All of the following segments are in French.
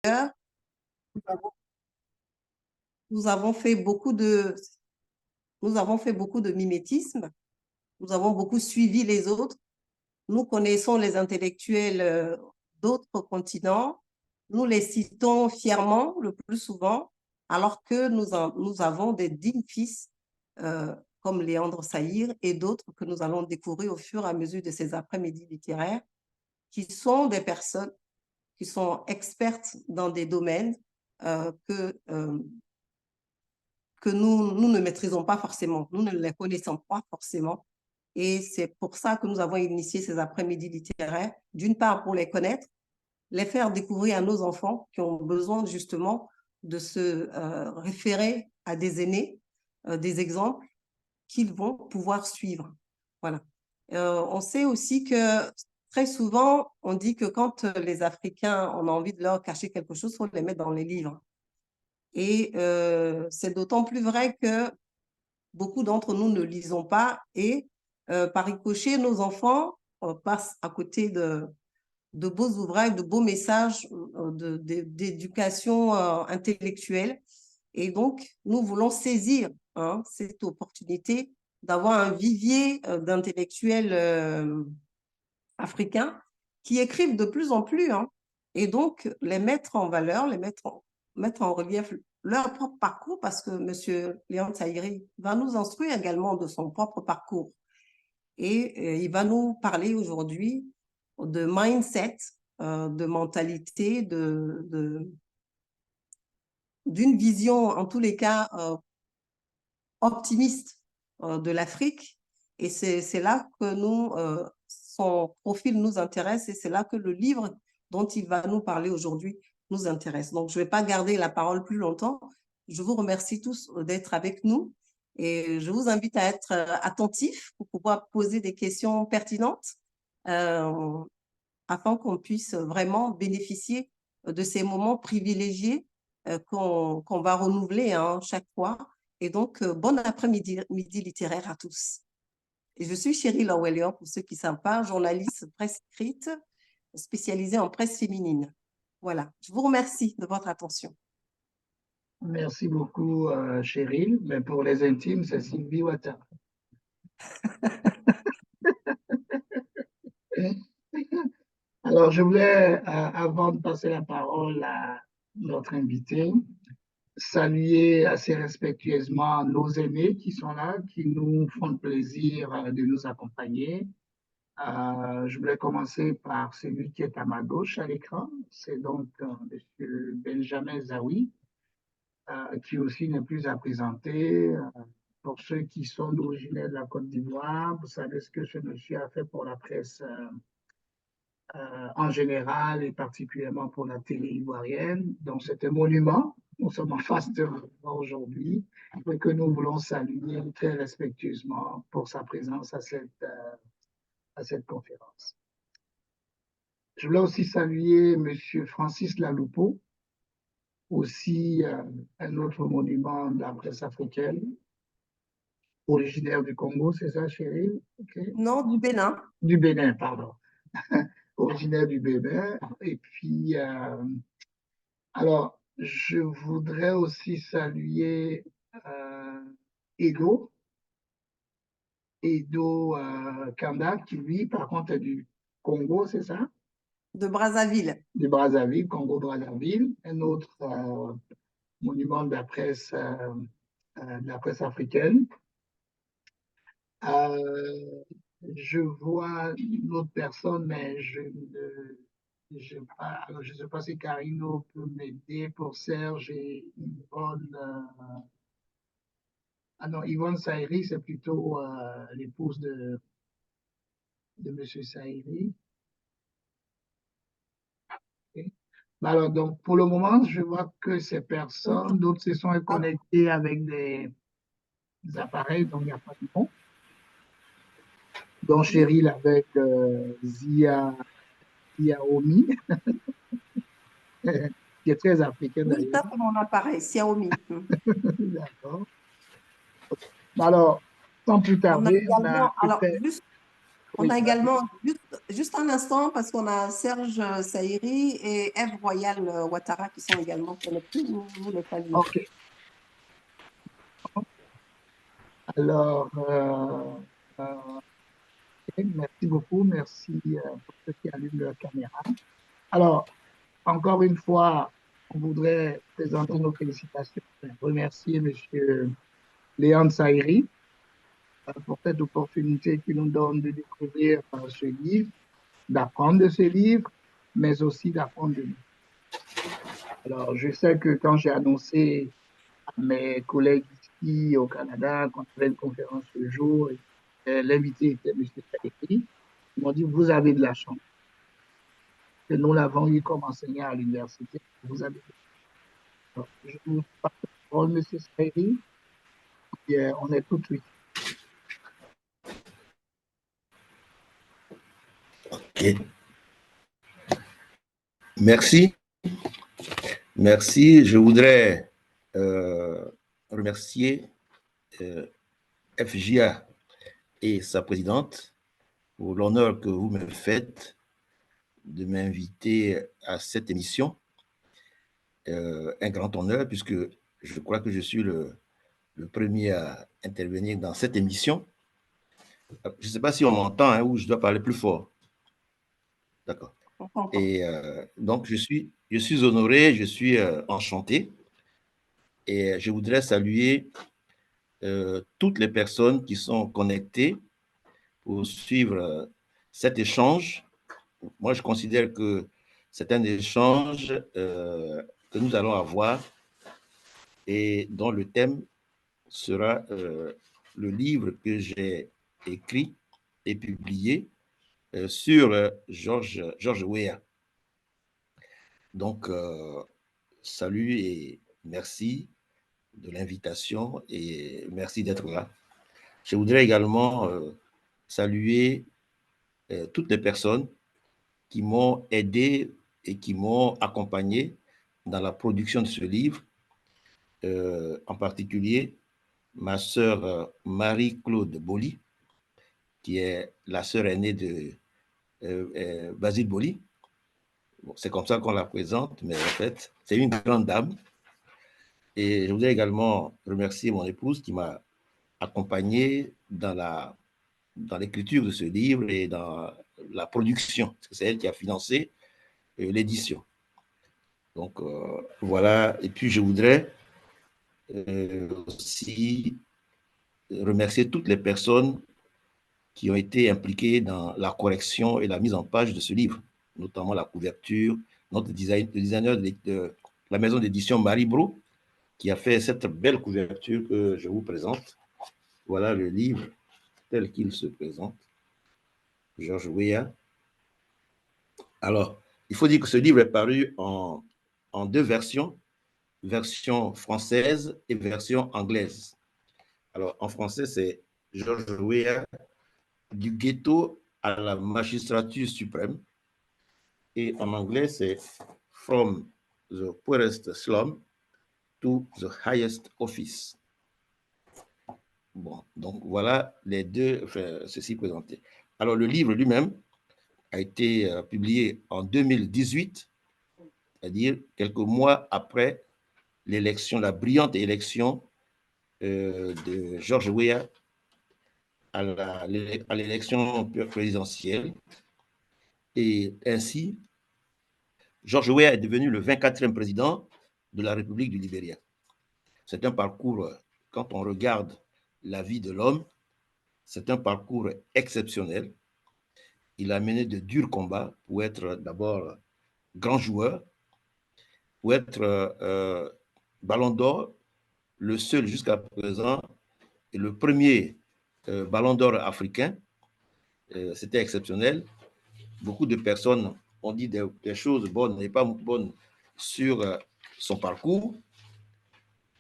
nous avons, nous avons fait beaucoup de, nous avons fait beaucoup de mimétisme. Nous avons beaucoup suivi les autres. Nous connaissons les intellectuels d'autres continents. Nous les citons fièrement le plus souvent, alors que nous avons des dignes fils comme Léandre Saïr et d'autres que nous allons découvrir au fur et à mesure de ces après-midi littéraires, qui sont des personnes qui sont expertes dans des domaines que nous ne maîtrisons pas forcément, nous ne les connaissons pas forcément. Et c'est pour ça que nous avons initié ces après-midi littéraires, d'une part pour les connaître, les faire découvrir à nos enfants qui ont besoin justement de se référer à des aînés, des exemples qu'ils vont pouvoir suivre. Voilà. On sait aussi que très souvent, on dit que quand les Africains, on a envie de leur cacher quelque chose, il faut les mettre dans les livres. Et c'est d'autant plus vrai que beaucoup d'entre nous ne lisons pas et par ricochet, nos enfants passent à côté de beaux ouvrages, de beaux messages d'éducation intellectuelle. Et donc, nous voulons saisir cette opportunité d'avoir un vivier d'intellectuels africains qui écrivent de plus en plus, et donc les mettre en valeur, mettre en relief leur propre parcours, parce que M. Léon Tahiri va nous instruire également de son propre parcours. Et il va nous parler aujourd'hui de mindset, de mentalité, d'une vision, en tous les cas, optimiste de l'Afrique. Et c'est là que son profil nous intéresse et c'est là que le livre dont il va nous parler aujourd'hui nous intéresse. Donc, je ne vais pas garder la parole plus longtemps. Je vous remercie tous d'être avec nous et je vous invite à être attentifs pour pouvoir poser des questions pertinentes afin qu'on puisse vraiment bénéficier de ces moments privilégiés qu'on va renouveler chaque fois. Et donc, bon après-midi littéraire à tous. Et je suis Chérie Lawelior, pour ceux qui ne savent pas, journaliste presse écrite, spécialisée en presse féminine. Voilà, je vous remercie de votre attention. Merci beaucoup, Cheryl. Mais pour les intimes, c'est Sylvie Ouattara. Alors, je voulais, avant de passer la parole à notre invité, saluer assez respectueusement nos aînés qui sont là, qui nous font le plaisir de nous accompagner. Je voulais commencer par celui qui est à ma gauche à l'écran. C'est donc M. Benjamin Zawi, qui aussi n'est plus à présenter. Pour ceux qui sont originaires de la Côte d'Ivoire, vous savez ce que ce monsieur a fait pour la presse en général et particulièrement pour la télé ivoirienne. Donc, c'est un monument. Nous sommes en face de aujourd'hui et que nous voulons saluer très respectueusement pour sa présence à cette conférence. Je voulais aussi saluer M. Francis Laloupeau, aussi un autre monument de la presse africaine, originaire du Congo, c'est ça, Chérie? Okay. Non, du Bénin. Du Bénin, pardon. Originaire du Bénin. Et puis, alors, je voudrais aussi saluer Edo Kanda, qui lui, par contre, est du Congo, c'est ça? De Brazzaville. Du Brazzaville, Congo-Brazzaville, un autre monument de la presse africaine. Je vois une autre personne, mais je ne sais pas si Carino peut m'aider pour Serge et Yvonne. Ah non, Yvonne Saïri, c'est plutôt l'épouse de M. Saïri. Okay. Alors, donc, pour le moment, je vois que ces personnes, d'autres se sont connectées avec des appareils, donc il n'y a pas de nom. Donc, Cheryl avec Xiaomi, qui est très africaine d'ailleurs. Oui, ça, c'est mon appareil, Xiaomi. D'accord. Alors, sans plus tarder, alors, juste On Oui, a vas-y. également, juste un instant, parce qu'on a Serge Saïri et Eve Royal Ouattara qui sont également connectés. Nous les saluons. OK. Alors, ok, merci beaucoup. Merci pour ceux qui allument leur caméra. Alors, encore une fois, on voudrait présenter nos félicitations et remercier M. Léon Saïri pour cette opportunité qu'il nous donne de découvrir ce livre, d'apprendre de ce livre, mais aussi d'apprendre de lui. Alors, je sais que quand j'ai annoncé à mes collègues ici au Canada qu'on avait une conférence ce jour, et l'invité était M. Saïri, ils m'ont dit, vous avez de la chance, que nous l'avons eu comme enseignant à l'université. Vous avez Alors, je vous passe la parole, M. Saïri, et on est tout oui. Ok. Merci. Merci. Je voudrais remercier FJA et sa présidente pour l'honneur que vous me faites de m'inviter à cette émission. Un grand honneur puisque je crois que je suis le premier à intervenir dans cette émission. Je ne sais pas si on m'entend hein, ou je dois parler plus fort. D'accord. Et donc, je suis honoré, je suis enchanté. Et je voudrais saluer toutes les personnes qui sont connectées pour suivre cet échange. Moi, je considère que c'est un échange que nous allons avoir et dont le thème sera le livre que j'ai écrit et publié sur George Weah. Donc, salut et merci de l'invitation et merci d'être là. Je voudrais également saluer toutes les personnes qui m'ont aidé et qui m'ont accompagné dans la production de ce livre, en particulier ma sœur Marie-Claude Boli, qui est la sœur aînée de Basile Boli. Bon, c'est comme ça qu'on la présente, mais en fait, c'est une grande dame. Et je voudrais également remercier mon épouse qui m'a accompagné dans l'écriture de ce livre et dans la production, parce que c'est elle qui a financé l'édition. Donc, voilà. Et puis, je voudrais aussi remercier toutes les personnes qui ont été impliquées dans la correction et la mise en page de ce livre, notamment la couverture, le designer de la maison d'édition Marie Bro, qui a fait cette belle couverture que je vous présente. Voilà le livre tel qu'il se présente. George Weah. Alors, il faut dire que ce livre est paru en deux versions, version française et version anglaise. Alors, en français, c'est George Weah, du ghetto à la magistrature suprême. Et en anglais, c'est From the poorest slum to the highest office. Bon, donc voilà les deux, enfin, ceci présenté. Alors, le livre lui-même a été publié en 2018, c'est-à-dire quelques mois après l'élection, la brillante élection de George Weah à l'élection présidentielle. Et ainsi, George Weah est devenu le 24e président de la République du Libéria. C'est un parcours, quand on regarde la vie de l'homme, c'est un parcours exceptionnel. Il a mené de durs combats pour être d'abord grand joueur, pour être ballon d'or, le seul jusqu'à présent et le premier ballon d'or africain. C'était exceptionnel. Beaucoup de personnes ont dit des choses bonnes et pas bonnes sur son parcours.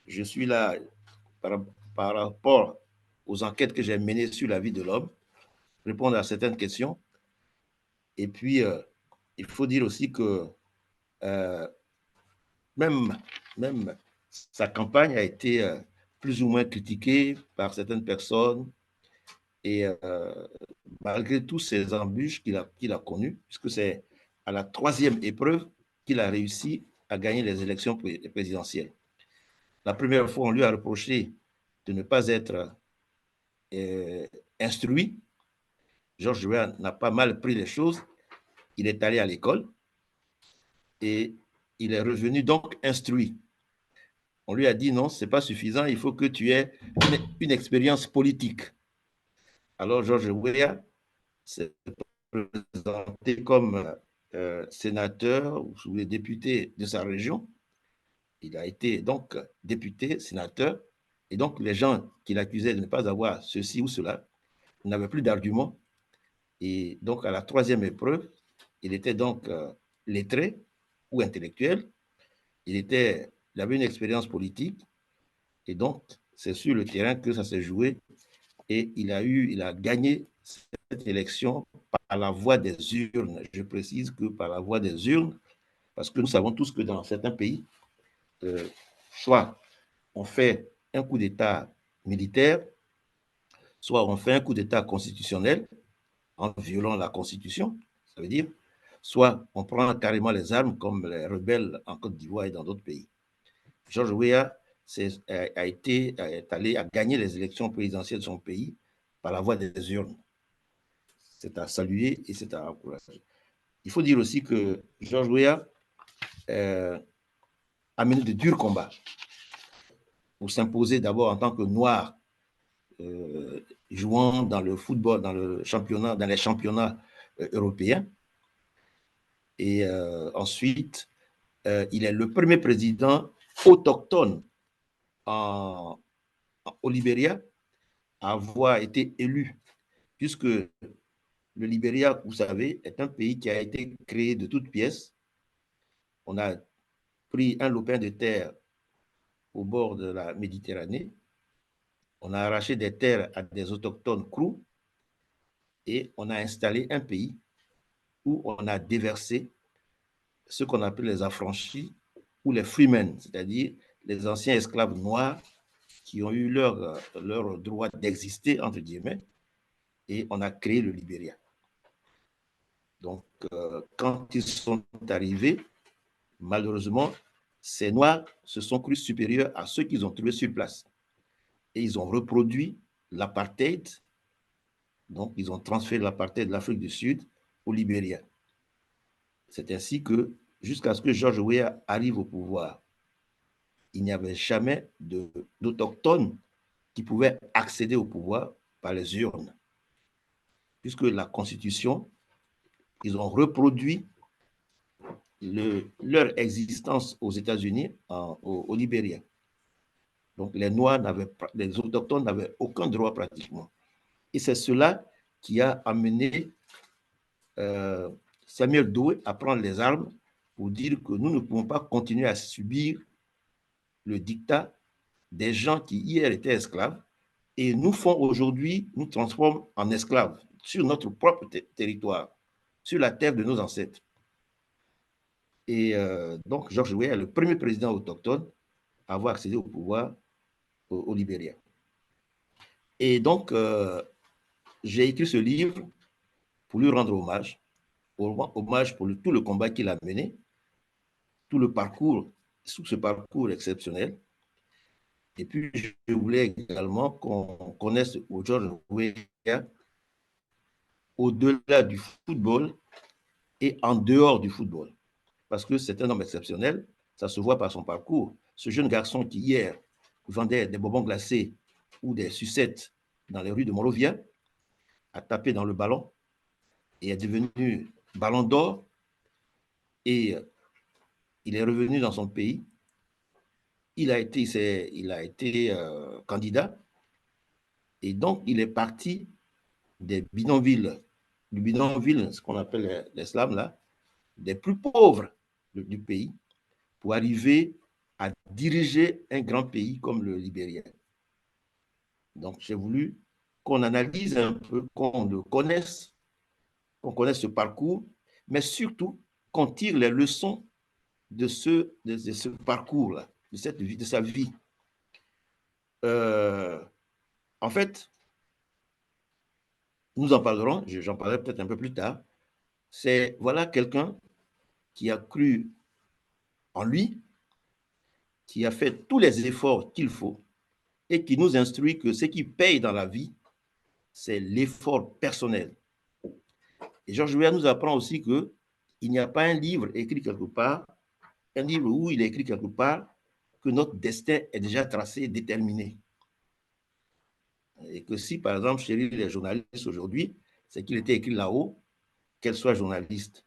Je suis là par rapport aux enquêtes que j'ai menées sur la vie de l'homme, répondre à certaines questions. Et puis, il faut dire aussi que euh, même sa campagne a été plus ou moins critiquée par certaines personnes. Et malgré tous ces embûches qu'il a connues, puisque c'est à la troisième épreuve qu'il a réussi à gagner les élections présidentielles. La première fois, on lui a reproché de ne pas être instruit. George Weah n'a pas mal pris les choses. Il est allé à l'école et il est revenu donc instruit. On lui a dit non, ce n'est pas suffisant, il faut que tu aies une expérience politique. Alors George Weah s'est présenté comme sénateur ou les députés de sa région. Il a été donc député, sénateur, et donc les gens qui l'accusaient de ne pas avoir ceci ou cela n'avaient plus d'arguments. Et donc à la troisième épreuve, il était donc lettré ou intellectuel. Il avait une expérience politique, et donc c'est sur le terrain que ça s'est joué, et il a gagné cette élection par la voie des urnes. Je précise que par la voie des urnes, parce que nous savons tous que dans certains pays, soit on fait un coup d'État militaire, soit on fait un coup d'État constitutionnel en violant la Constitution, ça veut dire, soit on prend carrément les armes comme les rebelles en Côte d'Ivoire et dans d'autres pays. George Weah a gagné les élections présidentielles de son pays par la voie des urnes. C'est à saluer et c'est à encourager. Il faut dire aussi que George Weah a mené de durs combats pour s'imposer d'abord en tant que noir, jouant dans le football, dans les championnats européens. Et ensuite, il est le premier président autochtone au Libéria à avoir été élu, puisque le Libéria, vous savez, est un pays qui a été créé de toutes pièces. On a pris un lopin de terre au bord de la Méditerranée, on a arraché des terres à des autochtones crous et on a installé un pays où on a déversé ce qu'on appelle les affranchis ou les freemen, c'est-à-dire les anciens esclaves noirs qui ont eu leur droit d'exister, entre guillemets, et on a créé le Libéria. Donc, quand ils sont arrivés, malheureusement, ces Noirs se sont crus supérieurs à ceux qu'ils ont trouvés sur place. Et ils ont reproduit l'apartheid. Donc, ils ont transféré l'apartheid de l'Afrique du Sud au Libéria. C'est ainsi que, jusqu'à ce que George Weah arrive au pouvoir, il n'y avait jamais d'autochtones qui pouvaient accéder au pouvoir par les urnes. Puisque la Constitution, ils ont reproduit leur existence aux États-Unis, au Libéria. Donc, les autochtones n'avaient aucun droit pratiquement. Et c'est cela qui a amené Samuel Doe à prendre les armes pour dire que nous ne pouvons pas continuer à subir le dictat des gens qui hier étaient esclaves et nous font aujourd'hui, nous transforment en esclaves sur notre propre territoire, sur la terre de nos ancêtres. Et donc, George Weah est le premier président autochtone à avoir accédé au pouvoir au Libéria. Et donc, j'ai écrit ce livre pour lui rendre hommage pour tout le combat qu'il a mené, tout le parcours, sous ce parcours exceptionnel. Et puis, je voulais également qu'on connaisse George Weah au-delà du football et en dehors du football. Parce que c'est un homme exceptionnel, ça se voit par son parcours. Ce jeune garçon qui, hier, vendait des bonbons glacés ou des sucettes dans les rues de Monrovia, a tapé dans le ballon et est devenu ballon d'or. Et il est revenu dans son pays. Il a été candidat. Et donc, il est parti des bidonvilles, du bidonville, ce qu'on appelle les slams, là, des plus pauvres du pays, pour arriver à diriger un grand pays comme le Libéria. Donc, j'ai voulu qu'on analyse un peu, qu'on le connaisse, qu'on connaisse ce parcours, mais surtout qu'on tire les leçons de ce parcours-là, de sa vie. En fait, nous en parlerons, j'en parlerai peut-être un peu plus tard, c'est voilà quelqu'un qui a cru en lui, qui a fait tous les efforts qu'il faut et qui nous instruit que ce qui paye dans la vie, c'est l'effort personnel. Et Georges Weah nous apprend aussi qu'il n'y a pas un livre écrit quelque part, un livre où il est écrit quelque part que notre destin est déjà tracé, déterminé. Et que si, par exemple, chez les journalistes aujourd'hui, c'est qu'il était écrit là-haut, qu'elle soit journaliste.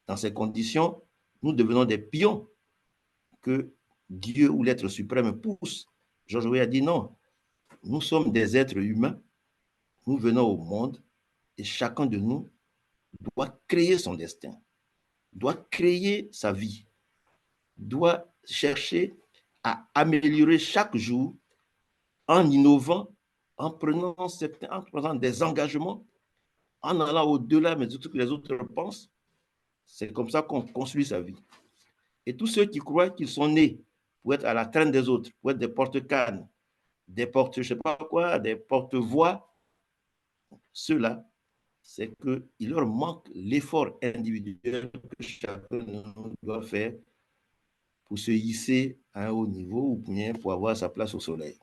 Dans ces conditions, nous devenons des pions que Dieu ou l'être suprême pousse. Georges Weah a dit non, nous sommes des êtres humains, nous venons au monde et chacun de nous doit créer son destin, doit créer sa vie, doit chercher à améliorer chaque jour en innovant, en prenant des engagements, en allant au-delà de ce que les autres pensent. C'est comme ça qu'on construit sa vie. Et tous ceux qui croient qu'ils sont nés pour être à la traîne des autres, pour être des porte-cannes, des porte, je ne sais pas quoi, des porte-voix, ceux-là, c'est qu'il leur manque l'effort individuel que chacun de nous doit faire pour se hisser à un haut niveau ou bien pour avoir sa place au soleil.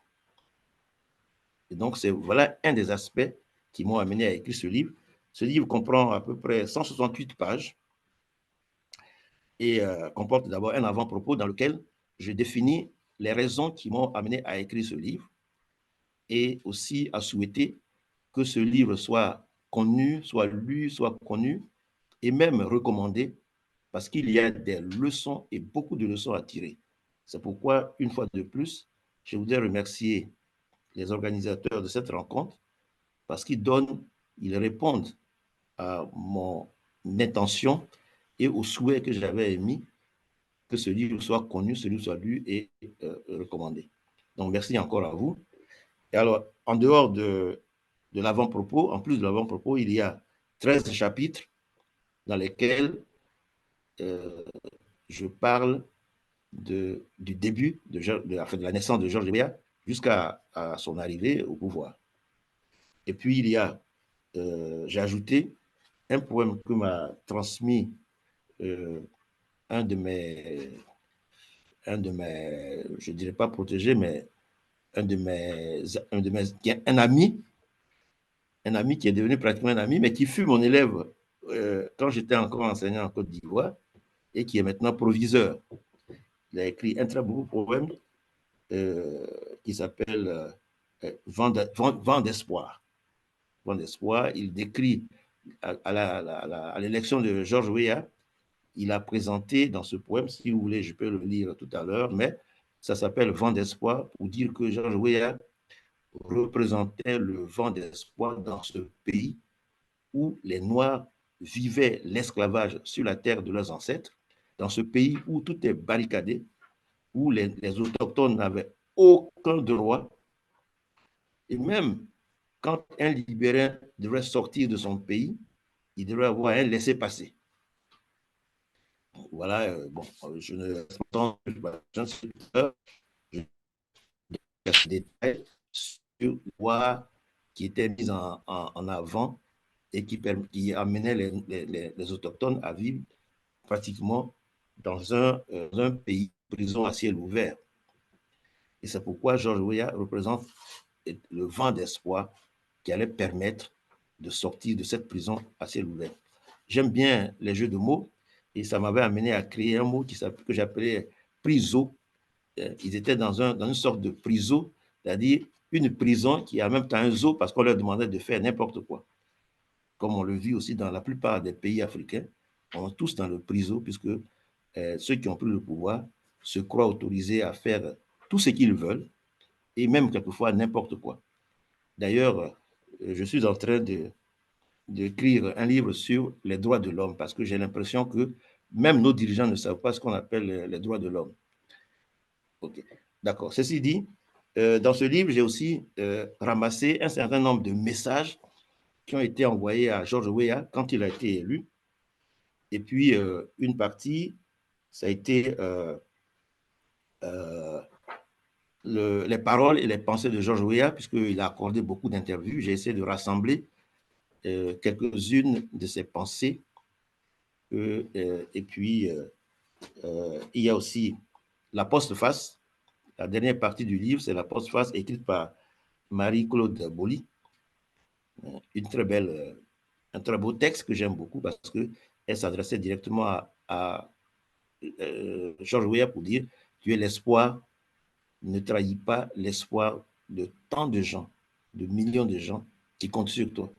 Et donc, voilà un des aspects qui m'ont amené à écrire ce livre. Ce livre comprend à peu près 168 pages et comporte d'abord un avant-propos dans lequel je définis les raisons qui m'ont amené à écrire ce livre et aussi à souhaiter que ce livre soit connu, soit lu, soit connu et même recommandé parce qu'il y a des leçons et beaucoup de leçons à tirer. C'est pourquoi, une fois de plus, je voudrais remercier les organisateurs de cette rencontre parce ils répondent à mon intention et au souhait que j'avais émis que ce livre soit connu, ce livre soit lu et recommandé. Donc, merci encore à vous. Et alors, en dehors de l'avant-propos, en plus de l'avant-propos, il y a 13 chapitres dans lesquels je parle du début de la naissance de Georges Weah jusqu'à son arrivée au pouvoir. Et puis, j'ai ajouté un poème que m'a transmis un de mes, je ne dirais pas protégés, mais un ami qui est devenu pratiquement un ami, mais qui fut mon élève quand j'étais encore enseignant en Côte d'Ivoire et qui est maintenant proviseur. Il a écrit un très beau poème qui s'appelle Vent d'espoir. Vent d'espoir. Il décrit à l'élection de Georges Weah, il a présenté dans ce poème, si vous voulez, je peux le lire tout à l'heure, mais ça s'appelle Vent d'espoir pour dire que Georges Weah représentait le vent d'espoir dans ce pays où les Noirs vivaient l'esclavage sur la terre de leurs ancêtres, dans ce pays où tout est barricadé, où les autochtones n'avaient aucun droit, et même quand un libérin devrait sortir de son pays, il devrait avoir un laissez-passer. Voilà, bon, je ne sais pas, des détails sur la loi qui était mise en avant et qui amenait les autochtones à vivre pratiquement dans un pays prison à ciel ouvert. Et c'est pourquoi Georges Weah représente le vent d'espoir qui allait permettre de sortir de cette prison à ciel ouvert. J'aime bien les jeux de mots et ça m'avait amené à créer un mot que j'appelais priso. Ils étaient dans une sorte de priso, c'est-à-dire une prison qui est en même temps un zoo parce qu'on leur demandait de faire n'importe quoi. Comme on le vit aussi dans la plupart des pays africains, on est tous dans le priso puisque ceux qui ont pris le pouvoir se croient autorisés à faire tout ce qu'ils veulent et même quelquefois n'importe quoi. D'ailleurs, je suis en train d'écrire un livre sur les droits de l'homme parce que j'ai l'impression que même nos dirigeants ne savent pas ce qu'on appelle les droits de l'homme. Ok, d'accord. Ceci dit, dans ce livre, j'ai aussi ramassé un certain nombre de messages qui ont été envoyés à Georges Weah quand il a été élu. Et puis, une partie, ça a été les paroles et les pensées de Georges Weah, puisqu'il a accordé beaucoup d'interviews. J'ai essayé de rassembler quelques-unes de ses pensées. Et puis, il y a aussi la postface. La dernière partie du livre, c'est la postface écrite par Marie-Claude Boly. Une très belle, un très beau texte que j'aime beaucoup parce qu'elle s'adressait directement à George Weah pour dire « Tu es l'espoir, ne trahis pas l'espoir de tant de gens, de millions de gens qui comptent sur toi. »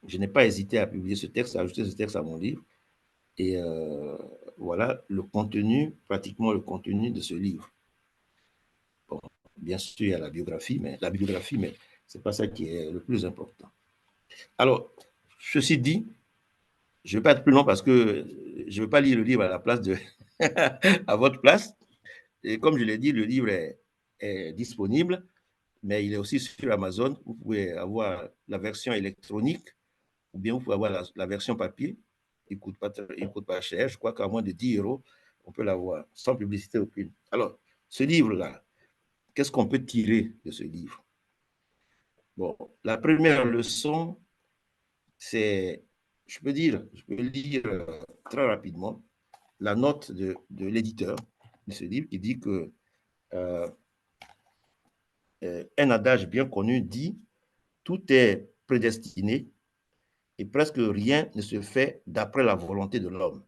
Je n'ai pas hésité à publier ce texte, à ajouter ce texte à mon livre. Et voilà le contenu, pratiquement le contenu de ce livre. Bon, bien sûr, il y a la bibliographie, mais ce n'est pas ça qui est le plus important. Alors, ceci dit, je ne vais pas être plus long parce que je ne veux pas lire le livre à la place de à votre place. Et comme je l'ai dit, le livre est disponible, mais il est aussi sur Amazon. Vous pouvez avoir la version électronique ou bien vous pouvez avoir la version papier. Il ne coûte pas cher. Je crois qu'à moins de 10 €, on peut l'avoir sans publicité aucune. Alors, ce livre-là, qu'est-ce qu'on peut tirer de ce livre? Bon, la première leçon, c'est, je peux lire très rapidement la note de l'éditeur de ce livre qui dit que un adage bien connu dit « Tout est prédestiné et presque rien ne se fait d'après la volonté de l'homme. »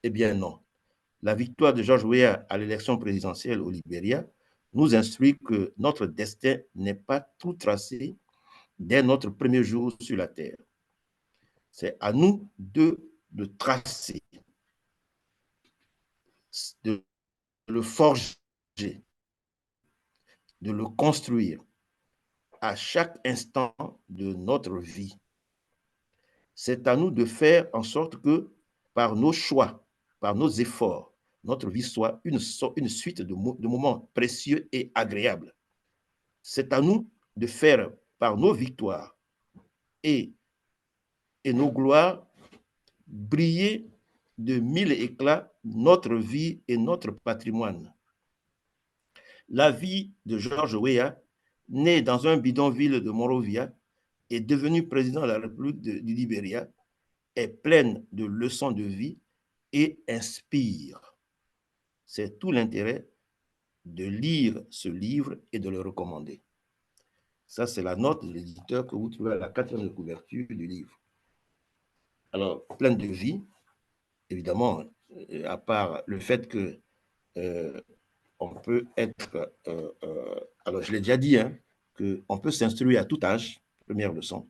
Eh bien non. La victoire de George Weah à l'élection présidentielle au Libéria nous instruit que notre destin n'est pas tout tracé dès notre premier jour sur la terre. C'est à nous de le tracer, de le forger, de le construire à chaque instant de notre vie. C'est à nous de faire en sorte que par nos choix, par nos efforts, notre vie soit une suite de moments précieux et agréables. C'est à nous de faire par nos victoires et nos gloires briller de mille éclats notre vie et notre patrimoine. La vie de George Weah, né dans un bidonville de Monrovia et devenu président de la République du Libéria, est pleine de leçons de vie et inspire. C'est tout l'intérêt de lire ce livre et de le recommander. Ça, c'est la note de l'éditeur que vous trouvez à la 4e couverture du livre. Alors, pleine de vie, évidemment, à part le fait que on peut être... alors, je l'ai déjà dit, hein, qu'on peut s'instruire à tout âge, première leçon.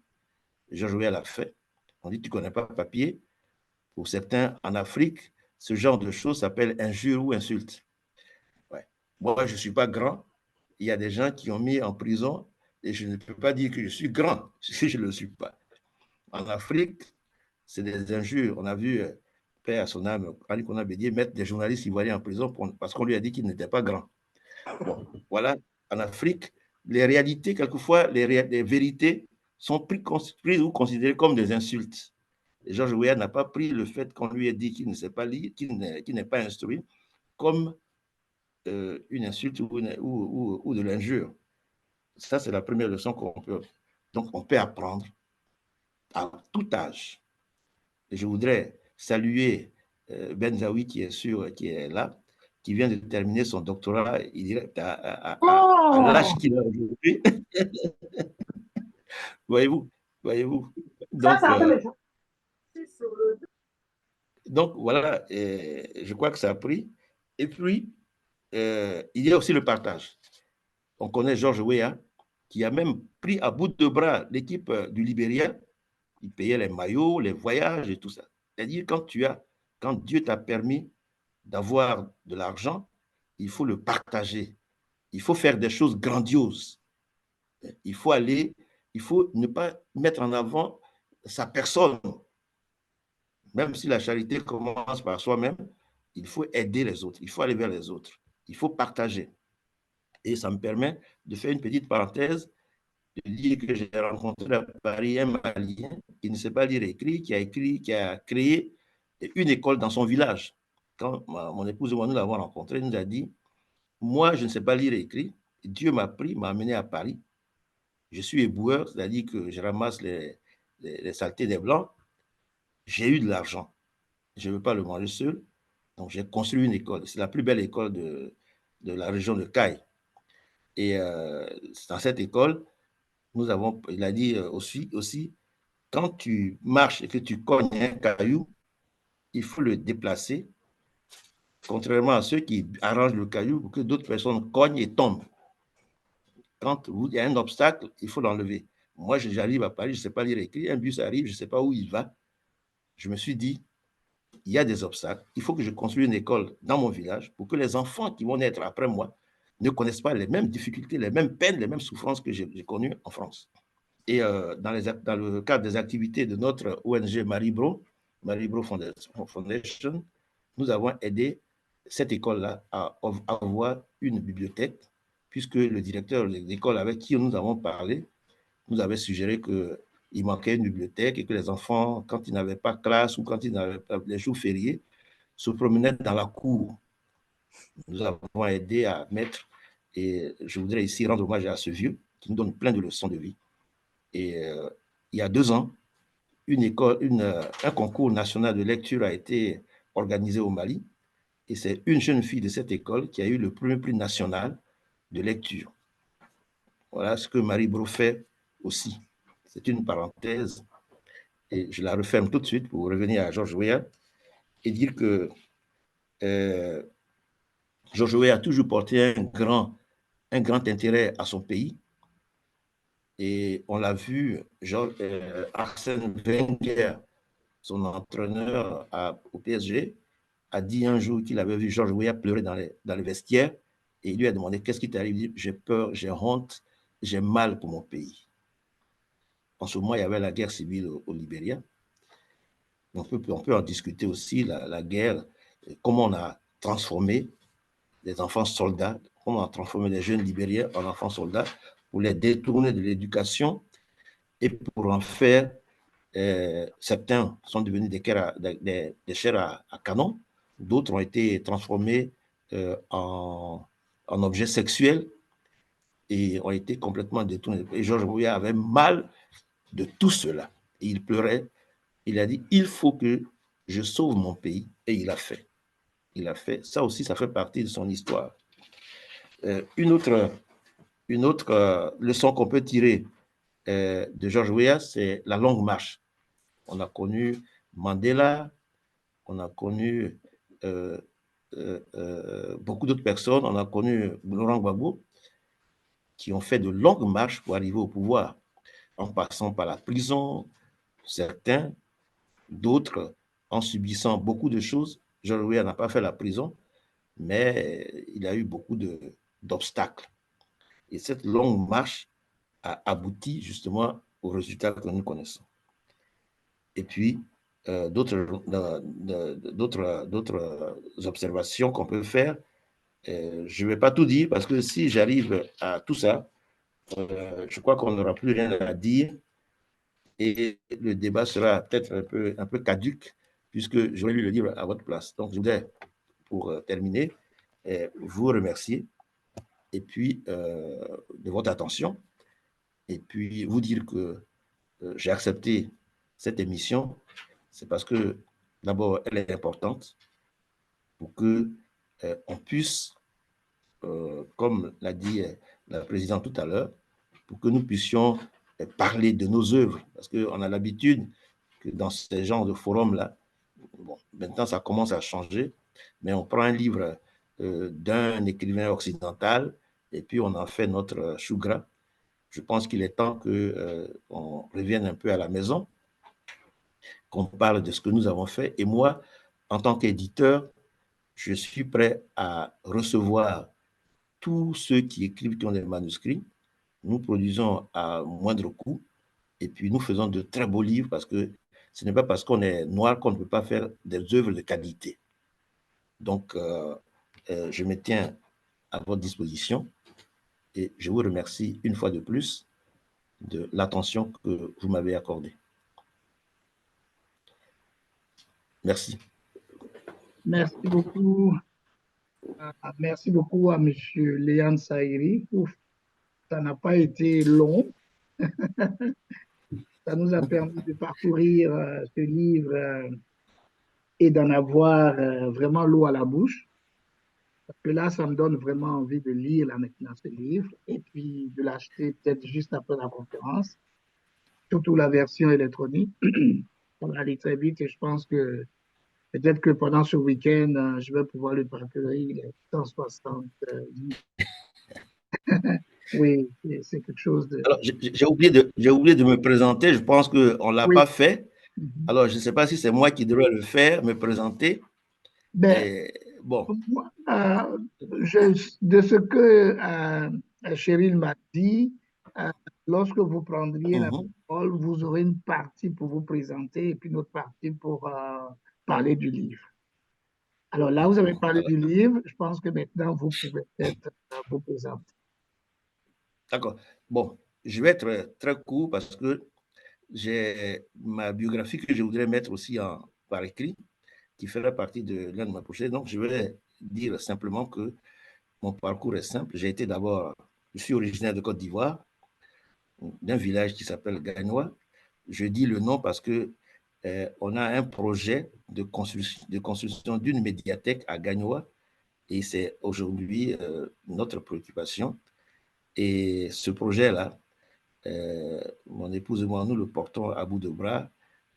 George Weah l'a fait. On dit, tu ne connais pas papier. Pour certains, en Afrique, ce genre de choses s'appelle injure ou insulte. Ouais. Moi, je ne suis pas grand. Il y a des gens qui ont mis en prison et je ne peux pas dire que je suis grand si je ne le suis pas. En Afrique, c'est des injures. On a vu, paix à son âme, Ali Kona Bédié mettre des journalistes ivoiriens en prison parce qu'on lui a dit qu'il n'était pas grand. Bon, voilà, en Afrique, les réalités, quelquefois, les vérités sont prises ou considérées comme des insultes. Et George Weah n'a pas pris le fait qu'on lui ait dit qu'il ne sait pas lire, qu'il n'est pas instruit, comme une insulte ou de l'injure. Ça, c'est la première leçon qu'on peut. Donc, on peut apprendre à tout âge. Et je voudrais saluer Ben Zawi qui est là, qui vient de terminer son doctorat à l'âge qu'il a aujourd'hui. Voyez-vous. Donc, voilà, je crois que ça a pris. Et puis, il y a aussi le partage. On connaît George Weah, qui a même pris à bout de bras l'équipe du Libéria. Il payait les maillots, les voyages et tout ça. C'est-à-dire, quand Dieu t'a permis d'avoir de l'argent, il faut le partager. Il faut faire des choses grandioses. Il faut ne pas mettre en avant sa personne. Même si la charité commence par soi-même, il faut aider les autres, il faut aller vers les autres, il faut partager. Et ça me permet de faire une petite parenthèse, de dire que j'ai rencontré à Paris un Malien qui ne sait pas lire et écrire, qui a créé une école dans son village. Quand mon épouse et moi nous l'avons rencontré, il nous a dit, moi je ne sais pas lire et écrire, Dieu m'a pris, m'a amené à Paris. Je suis éboueur, c'est-à-dire que je ramasse les saletés des Blancs, j'ai eu de l'argent. Je ne veux pas le manger seul. Donc, j'ai construit une école. C'est la plus belle école de la région de Caille. Et dans cette école, il a dit aussi, quand tu marches et que tu cognes un caillou, il faut le déplacer, contrairement à ceux qui arrangent le caillou pour que d'autres personnes cognent et tombent. Quand il y a un obstacle, il faut l'enlever. Moi, j'arrive à Paris, je ne sais pas lire et écrire, un bus arrive, je ne sais pas où il va. Je me suis dit, il y a des obstacles, il faut que je construise une école dans mon village pour que les enfants qui vont naître après moi ne connaissent pas les mêmes difficultés, les mêmes peines, les mêmes souffrances que j'ai connues en France. Et dans le cadre des activités de notre ONG Maribro Foundation, nous avons aidé cette école-là à avoir une bibliothèque, puisque le directeur de l'école avec qui nous avons parlé nous avait suggéré qu'il manquait une bibliothèque et que les enfants, quand ils n'avaient pas classe ou quand ils n'avaient pas les jours fériés, se promenaient dans la cour. Nous avons aidé à mettre, et je voudrais ici rendre hommage à ce vieux qui nous donne plein de leçons de vie. Et il y a 2 ans, un concours national de lecture a été organisé au Mali. Et c'est une jeune fille de cette école qui a eu le premier prix national de lecture. Voilà ce que Maribro fait aussi. C'est une parenthèse. Et je la referme tout de suite pour revenir à Georges Weah et dire que Georges Weah a toujours porté un grand intérêt à son pays. Et on l'a vu, Arsène Wenger, son entraîneur au PSG, a dit un jour qu'il avait vu Georges Weah pleurer dans les vestiaires et il lui a demandé qu'est-ce qui t'arrive. Il dit j'ai peur, j'ai honte, j'ai mal pour mon pays. En ce moment, il y avait la guerre civile au Libéria. On peut en discuter aussi, la guerre, comment on a transformé les enfants soldats, comment on a transformé les jeunes libériens en enfants soldats pour les détourner de l'éducation et pour en faire, certains sont devenus des chairs à canon, d'autres ont été transformés en objets sexuels et ont été complètement détournés. Et Georges Weah avait mal de tout cela. Et il pleurait. Il a dit, il faut que je sauve mon pays. Et il a fait. Il a fait. Ça aussi, ça fait partie de son histoire. Une autre leçon qu'on peut tirer de Georges Weah, c'est la longue marche. On a connu Mandela, on a connu beaucoup d'autres personnes, on a connu Laurent Gbagbo, qui ont fait de longues marches pour arriver au pouvoir, en passant par la prison, certains, d'autres en subissant beaucoup de choses. Georges Weah n'a pas fait la prison, mais il a eu beaucoup d'obstacles. Et cette longue marche a abouti justement aux résultats que nous connaissons. Et puis, d'autres observations qu'on peut faire. Je ne vais pas tout dire parce que si j'arrive à tout ça, je crois qu'on n'aura plus rien à dire et le débat sera peut-être un peu caduc puisque j'aurais lu le livre à votre place. Donc, je voudrais, pour terminer, vous remercier et puis de votre attention et puis vous dire que j'ai accepté cette émission. C'est parce que d'abord, elle est importante pour que on puisse, comme l'a dit la présidente tout à l'heure, pour que nous puissions parler de nos œuvres. Parce qu'on a l'habitude que dans ces genres de forums-là, bon, maintenant ça commence à changer, mais on prend un livre d'un écrivain occidental et puis on en fait notre chou gras. Je pense qu'il est temps qu'on revienne un peu à la maison, qu'on parle de ce que nous avons fait. Et moi, en tant qu'éditeur, je suis prêt à recevoir tous ceux qui écrivent, qui ont des manuscrits. Nous produisons à moindre coût et puis nous faisons de très beaux livres parce que ce n'est pas parce qu'on est noir qu'on ne peut pas faire des œuvres de qualité. Donc, je me tiens à votre disposition et je vous remercie une fois de plus de l'attention que vous m'avez accordée. Merci. Merci beaucoup. Merci beaucoup à M. Léane Saïri. Ça n'a pas été long. Ça nous a permis de parcourir ce livre et d'en avoir vraiment l'eau à la bouche. Parce que là, ça me donne vraiment envie de lire là maintenant ce livre et puis de l'acheter peut-être juste après la conférence, surtout la version électronique. On va aller très vite et je pense que peut-être que pendant ce week-end, je vais pouvoir le parcourir les 160 livres. Oui, c'est quelque chose de... Alors, j'ai oublié de me présenter. Je pense qu'on ne l'a Oui. pas fait. Mhm. Alors, je ne sais pas si c'est moi qui devrais le faire, me présenter. Ben, Et, bon. moi, de ce que Cheryl m'a dit, euh, lorsque vous prendriez la Mhm. parole, vous aurez une partie pour vous présenter et puis une autre partie pour parler du livre. Alors là, vous avez parlé Alors, du livre. Je pense que maintenant, vous pouvez peut-être vous présenter. d'accord. Bon, je vais être très court parce que j'ai ma biographie que je voudrais mettre aussi par écrit, qui ferait partie de l'un de mes projets. Donc, je vais dire simplement que mon parcours est simple. Je suis originaire de Côte d'Ivoire, d'un village qui s'appelle Gagnois. Je dis le nom parce que on a un projet de construction d'une médiathèque à Gagnois et c'est aujourd'hui notre préoccupation. Et ce projet-là, mon épouse et moi, nous le portons à bout de bras.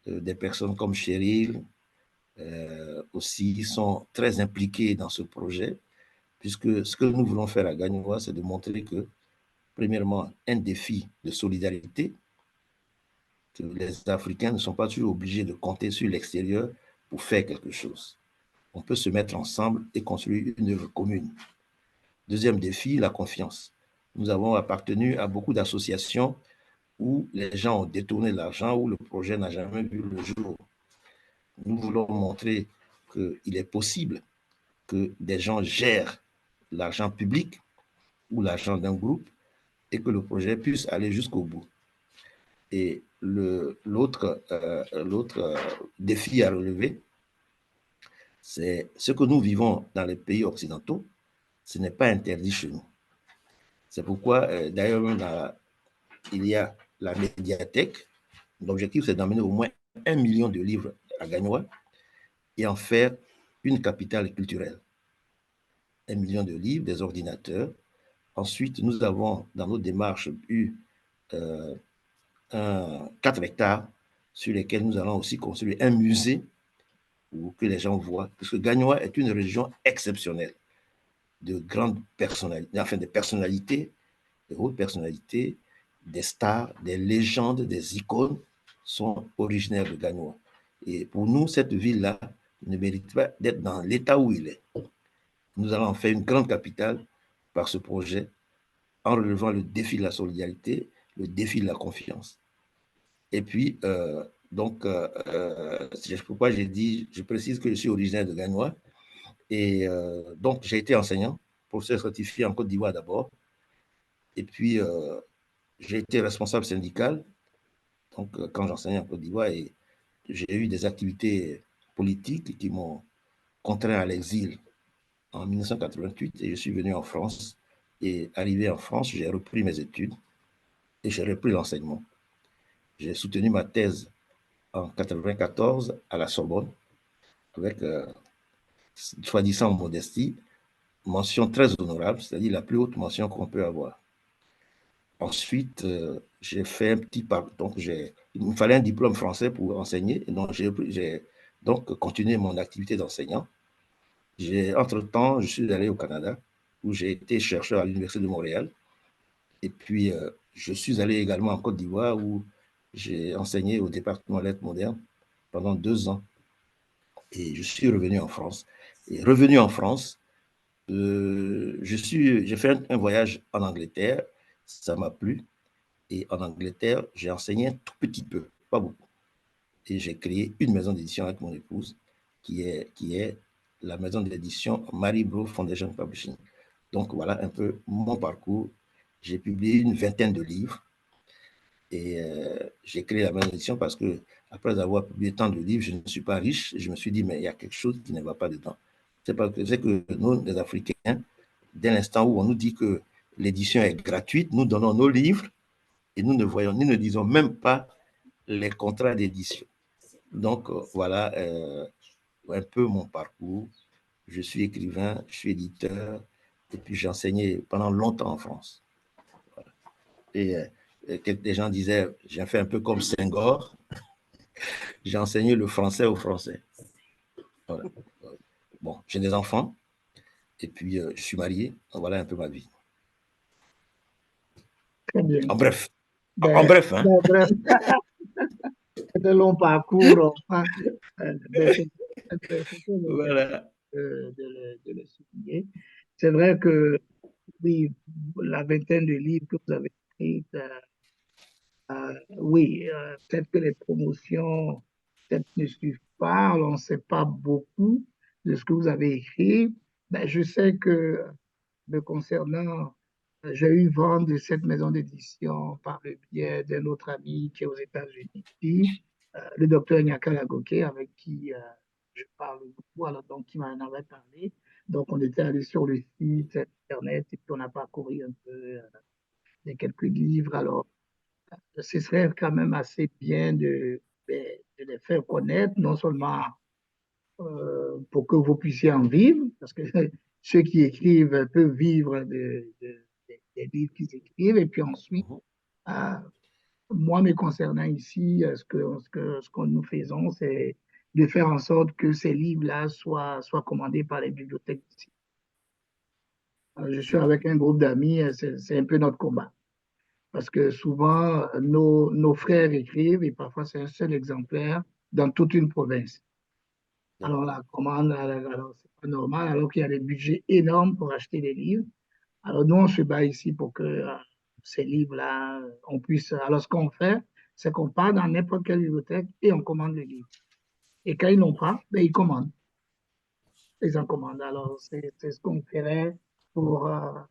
Des personnes comme Cheryl aussi sont très impliquées dans ce projet, puisque ce que nous voulons faire à Gagnois, c'est de montrer que, premièrement, un défi de solidarité, que les Africains ne sont pas toujours obligés de compter sur l'extérieur pour faire quelque chose. On peut se mettre ensemble et construire une œuvre commune. Deuxième défi, la confiance. Nous avons appartenu à beaucoup d'associations où les gens ont détourné l'argent, où le projet n'a jamais vu le jour. Nous voulons montrer qu'il est possible que des gens gèrent l'argent public ou l'argent d'un groupe et que le projet puisse aller jusqu'au bout. Et l'autre défi à relever, c'est ce que nous vivons dans les pays occidentaux, ce n'est pas interdit chez nous. C'est pourquoi, d'ailleurs, il y a la médiathèque. L'objectif, c'est d'emmener au moins 1 million de livres à Gagnois et en faire une capitale culturelle. 1 million de livres, des ordinateurs. Ensuite, nous avons, dans nos démarches, eu 4 hectares sur lesquels nous allons aussi construire un musée pour que les gens voient. Parce que Gagnois est une région exceptionnelle de grandes personnalités, enfin des personnalités, de hautes personnalités, des stars, des légendes, des icônes sont originaires de Gagnois. Et pour nous, cette ville-là ne mérite pas d'être dans l'état où il est. Nous allons en faire une grande capitale par ce projet en relevant le défi de la solidarité, le défi de la confiance. Et puis, c'est pourquoi je précise que je suis originaire de Gagnois. Et donc, j'ai été enseignant, professeur certifié en Côte d'Ivoire d'abord. Et puis, j'ai été responsable syndical, donc quand j'enseignais en Côte d'Ivoire, et j'ai eu des activités politiques qui m'ont contraint à l'exil en 1988 et je suis venu en France. Et arrivé en France, j'ai repris mes études et j'ai repris l'enseignement. J'ai soutenu ma thèse en 1994 à la Sorbonne avec, soi-disant modestie, mention très honorable, c'est-à-dire la plus haute mention qu'on peut avoir. Ensuite, j'ai fait un petit pas. Donc, il me fallait un diplôme français pour enseigner. Et donc, j'ai donc continué mon activité d'enseignant. Entre-temps, je suis allé au Canada, où j'ai été chercheur à l'Université de Montréal. Et puis, je suis allé également en Côte d'Ivoire, où j'ai enseigné au département lettres modernes pendant 2 ans. Et je suis revenu en France. Et revenu en France, j'ai fait un voyage en Angleterre. Ça m'a plu. Et en Angleterre, j'ai enseigné un tout petit peu, pas beaucoup. Et j'ai créé une maison d'édition avec mon épouse, qui est la maison d'édition Maribro Foundation Publishing. Donc voilà un peu mon parcours. J'ai publié une vingtaine de livres et j'ai créé la maison d'édition parce que après avoir publié tant de livres, je ne suis pas riche et je me suis dit, mais il y a quelque chose qui ne va pas dedans. C'est que nous, les Africains, dès l'instant où on nous dit que l'édition est gratuite, nous donnons nos livres et nous ne disons même pas les contrats d'édition. Donc, voilà un peu mon parcours. Je suis écrivain, je suis éditeur, et puis j'ai enseigné pendant longtemps en France. Voilà. Et des gens disaient, j'ai fait un peu comme Senghor, j'ai enseigné le français aux Français. Voilà. Bon, j'ai des enfants, et puis je suis marié. Voilà un peu ma vie. Très bien. En bref. En Ben, bref, hein. bref, c'est un long parcours, enfin, ben, c'est Voilà. de le souligner. C'est vrai que, oui, la vingtaine de livres que vous avez écrits, oui, peut-être que les promotions peut-être ne suivent pas, on ne sait pas beaucoup de ce que vous avez écrit. Ben, je sais que me concernant, j'ai eu vent de cette maison d'édition par le biais d'un autre ami qui est aux États-Unis, le docteur Nyaka Lagoke, avec qui je parle beaucoup, alors donc qui m'en avait parlé. Donc on était allé sur le site internet et puis on a parcouru un peu les quelques livres. Alors ce serait quand même assez bien de les faire connaître, non seulement pour que vous puissiez en vivre, parce que ceux qui écrivent peuvent vivre des livres qu'ils écrivent, et puis ensuite, euh, moi, me concernant ici, ce que nous faisons, c'est de faire en sorte que ces livres-là soient commandés par les bibliothèques ici. Je suis avec un groupe d'amis, c'est un peu notre combat. Parce que souvent, nos frères écrivent et parfois c'est un seul exemplaire dans toute une province. Alors la commande, alors c'est pas normal, alors qu'il y a des budgets énormes pour acheter des livres. Alors nous, on se bat ici pour que ces livres-là, on puisse. Alors ce qu'on fait, c'est qu'on part dans n'importe quelle bibliothèque et on commande les livres. Et quand ils n'ont pas, ben, ils commandent. Ils en commandent. Alors c'est ce qu'on ferait pour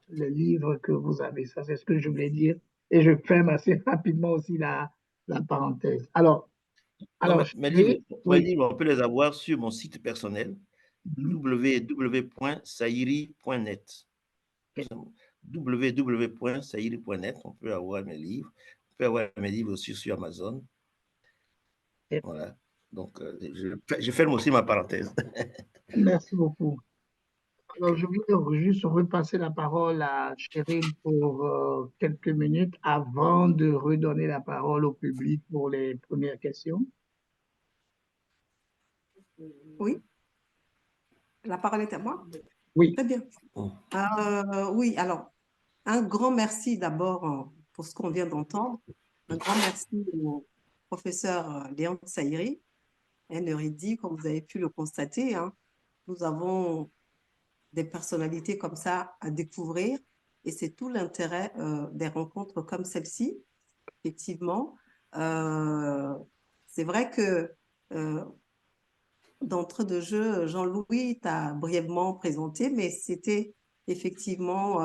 le livre que vous avez. Ça, c'est ce que je voulais dire. Et je ferme assez rapidement aussi la parenthèse. Non, Alors, mes oui. livres, on peut les avoir sur mon site personnel, www.saïri.net. www.saïri.net, on peut avoir mes livres. On peut avoir mes livres aussi sur Amazon. Voilà. Donc, je ferme aussi ma parenthèse. Merci beaucoup. Alors, je voulais juste repasser la parole à Cheryl pour quelques minutes avant de redonner la parole au public pour les premières questions. Oui, la parole est à moi. Oui. Très bien. Oui, alors, un grand merci d'abord pour ce qu'on vient d'entendre. Un grand merci au professeur Léon Saïri, un érudit, comme vous avez pu le constater. Hein. Nous avons des personnalités comme ça à découvrir et c'est tout l'intérêt des rencontres comme celle-ci. Effectivement, c'est vrai que d'entrée de jeu, Jean-Louis t'a brièvement présenté, mais c'était effectivement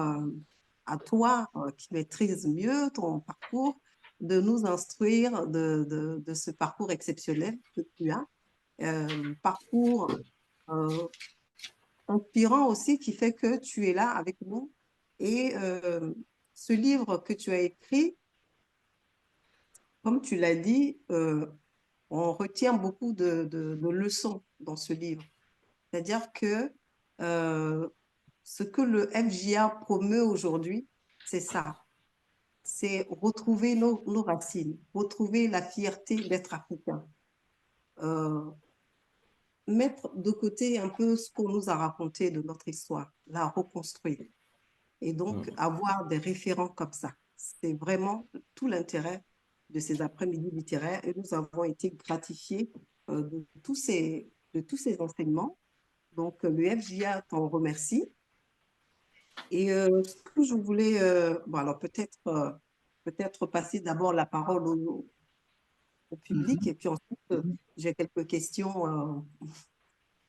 à toi qui maîtrise mieux ton parcours de nous instruire de ce parcours exceptionnel que tu as. Parcours inspirant aussi qui fait que tu es là avec nous. Et ce livre que tu as écrit, comme tu l'as dit, on retient beaucoup de leçons dans ce livre. C'est-à-dire que ce que le FJA promeut aujourd'hui, c'est ça. C'est retrouver nos racines, retrouver la fierté d'être africain. Mettre de côté un peu ce qu'on nous a raconté de notre histoire, la reconstruire. Et donc, avoir des référents comme ça. C'est vraiment tout l'intérêt de ces après-midi littéraires. Et nous avons été gratifiés de tous ces enseignements. Donc, le FJA t'en remercie. Et ce que je voulais, bon, alors peut-être passer d'abord la parole au public et puis ensuite, j'ai quelques questions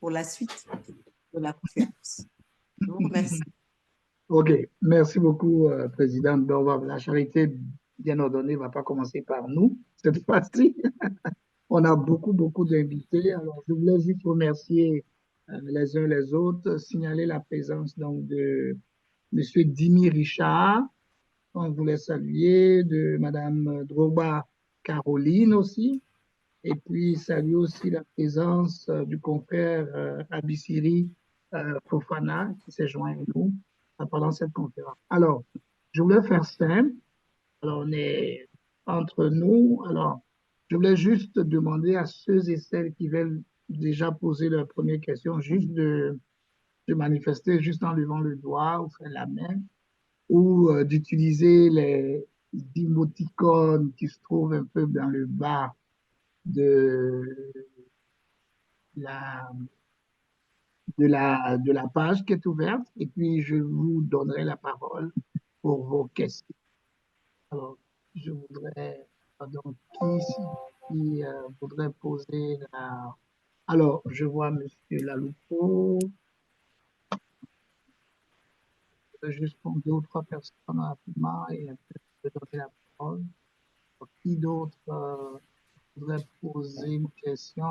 pour la suite de la conférence. Je vous remercie. OK. Merci beaucoup, Présidente. La charité bien ordonnée ne va pas commencer par nous cette fois-ci. On a beaucoup d'invités. Alors, je voulais juste remercier les uns les autres, signaler la présence donc, de M. Dimi Richard, on voulait saluer, de Mme Drogba Caroline aussi. Et puis, salue aussi la présence du confrère Abissiri Fofana qui s'est joint à nous pendant cette conférence. Alors, je voulais faire simple. Alors, on est entre nous. Alors, je voulais juste demander à ceux et celles qui veulent déjà poser leur première question, juste de manifester juste en levant le doigt ou faire la main, ou d'utiliser les émoticônes qui se trouvent un peu dans le bas de la, de la page qui est ouverte, et puis je vous donnerai la parole pour vos questions. Alors, je voudrais, donc, qui voudrait poser la... Alors, je vois Monsieur Laloupo. Je vais juste prendre deux ou trois personnes rapidement et après, je vais donner la parole. Qui d'autre voudrait poser une question?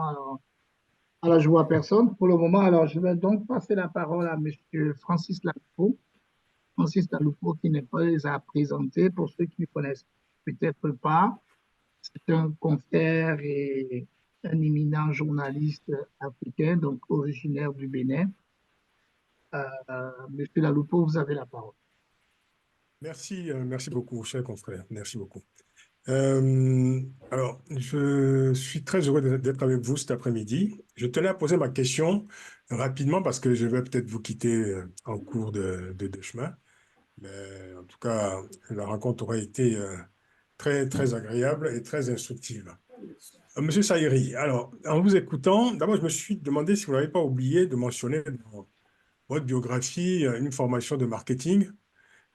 Alors, je vois personne pour le moment. Alors, je vais donc passer la parole à Monsieur Francis Laloupo. Francis Laloupo, qui n'est pas à présenter pour ceux qui ne connaissent peut-être pas. C'est un confrère et un éminent journaliste africain, donc originaire du Bénin. Monsieur Laloupo, vous avez la parole. Merci, merci beaucoup, cher confrère. Merci beaucoup. Alors, je suis très heureux d'être avec vous cet après-midi. Je tenais à poser ma question rapidement parce que je vais peut-être vous quitter en cours de chemin. Mais en tout cas, la rencontre aura été très, très agréable et très instructive. Monsieur Saïri, alors, en vous écoutant, d'abord, je me suis demandé si vous n'avez pas oublié de mentionner dans votre biographie une formation de marketing,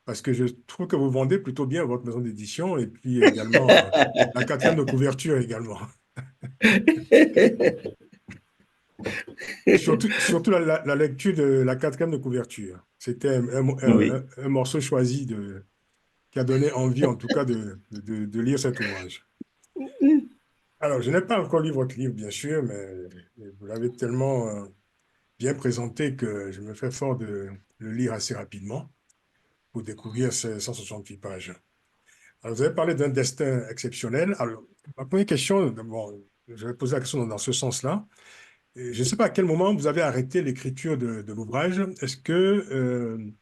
parce que je trouve que vous vendez plutôt bien votre maison d'édition et puis également la quatrième de couverture également. Surtout la lecture de la quatrième de couverture. C'était Oui. un morceau choisi qui a donné envie, en tout cas, de lire cet ouvrage. Alors, je n'ai pas encore lu votre livre, bien sûr, mais vous l'avez tellement bien présenté que je me fais fort de le lire assez rapidement pour découvrir ces 168 pages. Alors, vous avez parlé d'un destin exceptionnel. Alors, ma première question, bon, je vais poser la question dans ce sens-là. Et je ne sais pas à quel moment vous avez arrêté l'écriture de l'ouvrage. Est-ce que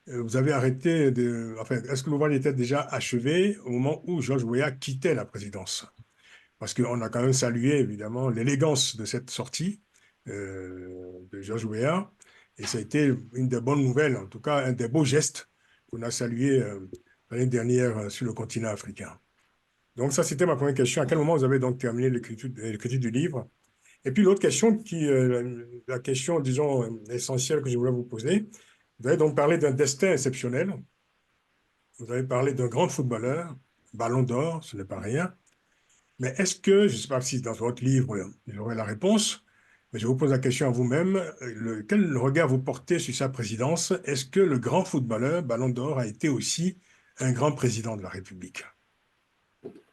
vous avez arrêté enfin, est-ce que l'ouvrage était déjà achevé au moment où Georges Weah quittait la présidence? Parce qu'on a quand même salué, évidemment, l'élégance de cette sortie de Georges Weah. Et ça a été une des bonnes nouvelles, en tout cas, un des beaux gestes qu'on a salué l'année dernière sur le continent africain. Donc, ça, c'était ma première question. À quel moment vous avez donc terminé l'écriture du livre? Et puis, l'autre question, la question, disons, essentielle que je voulais vous poser, vous avez donc parlé d'un destin exceptionnel. Vous avez parlé d'un grand footballeur, Ballon d'Or, ce n'est pas rien. Mais est-ce que, je ne sais pas si dans votre livre, il y aurait la réponse, mais je vous pose la question à vous-même, quel regard vous portez sur sa présidence? Est-ce que le grand footballeur, Ballon d'Or, a été aussi un grand président de la République?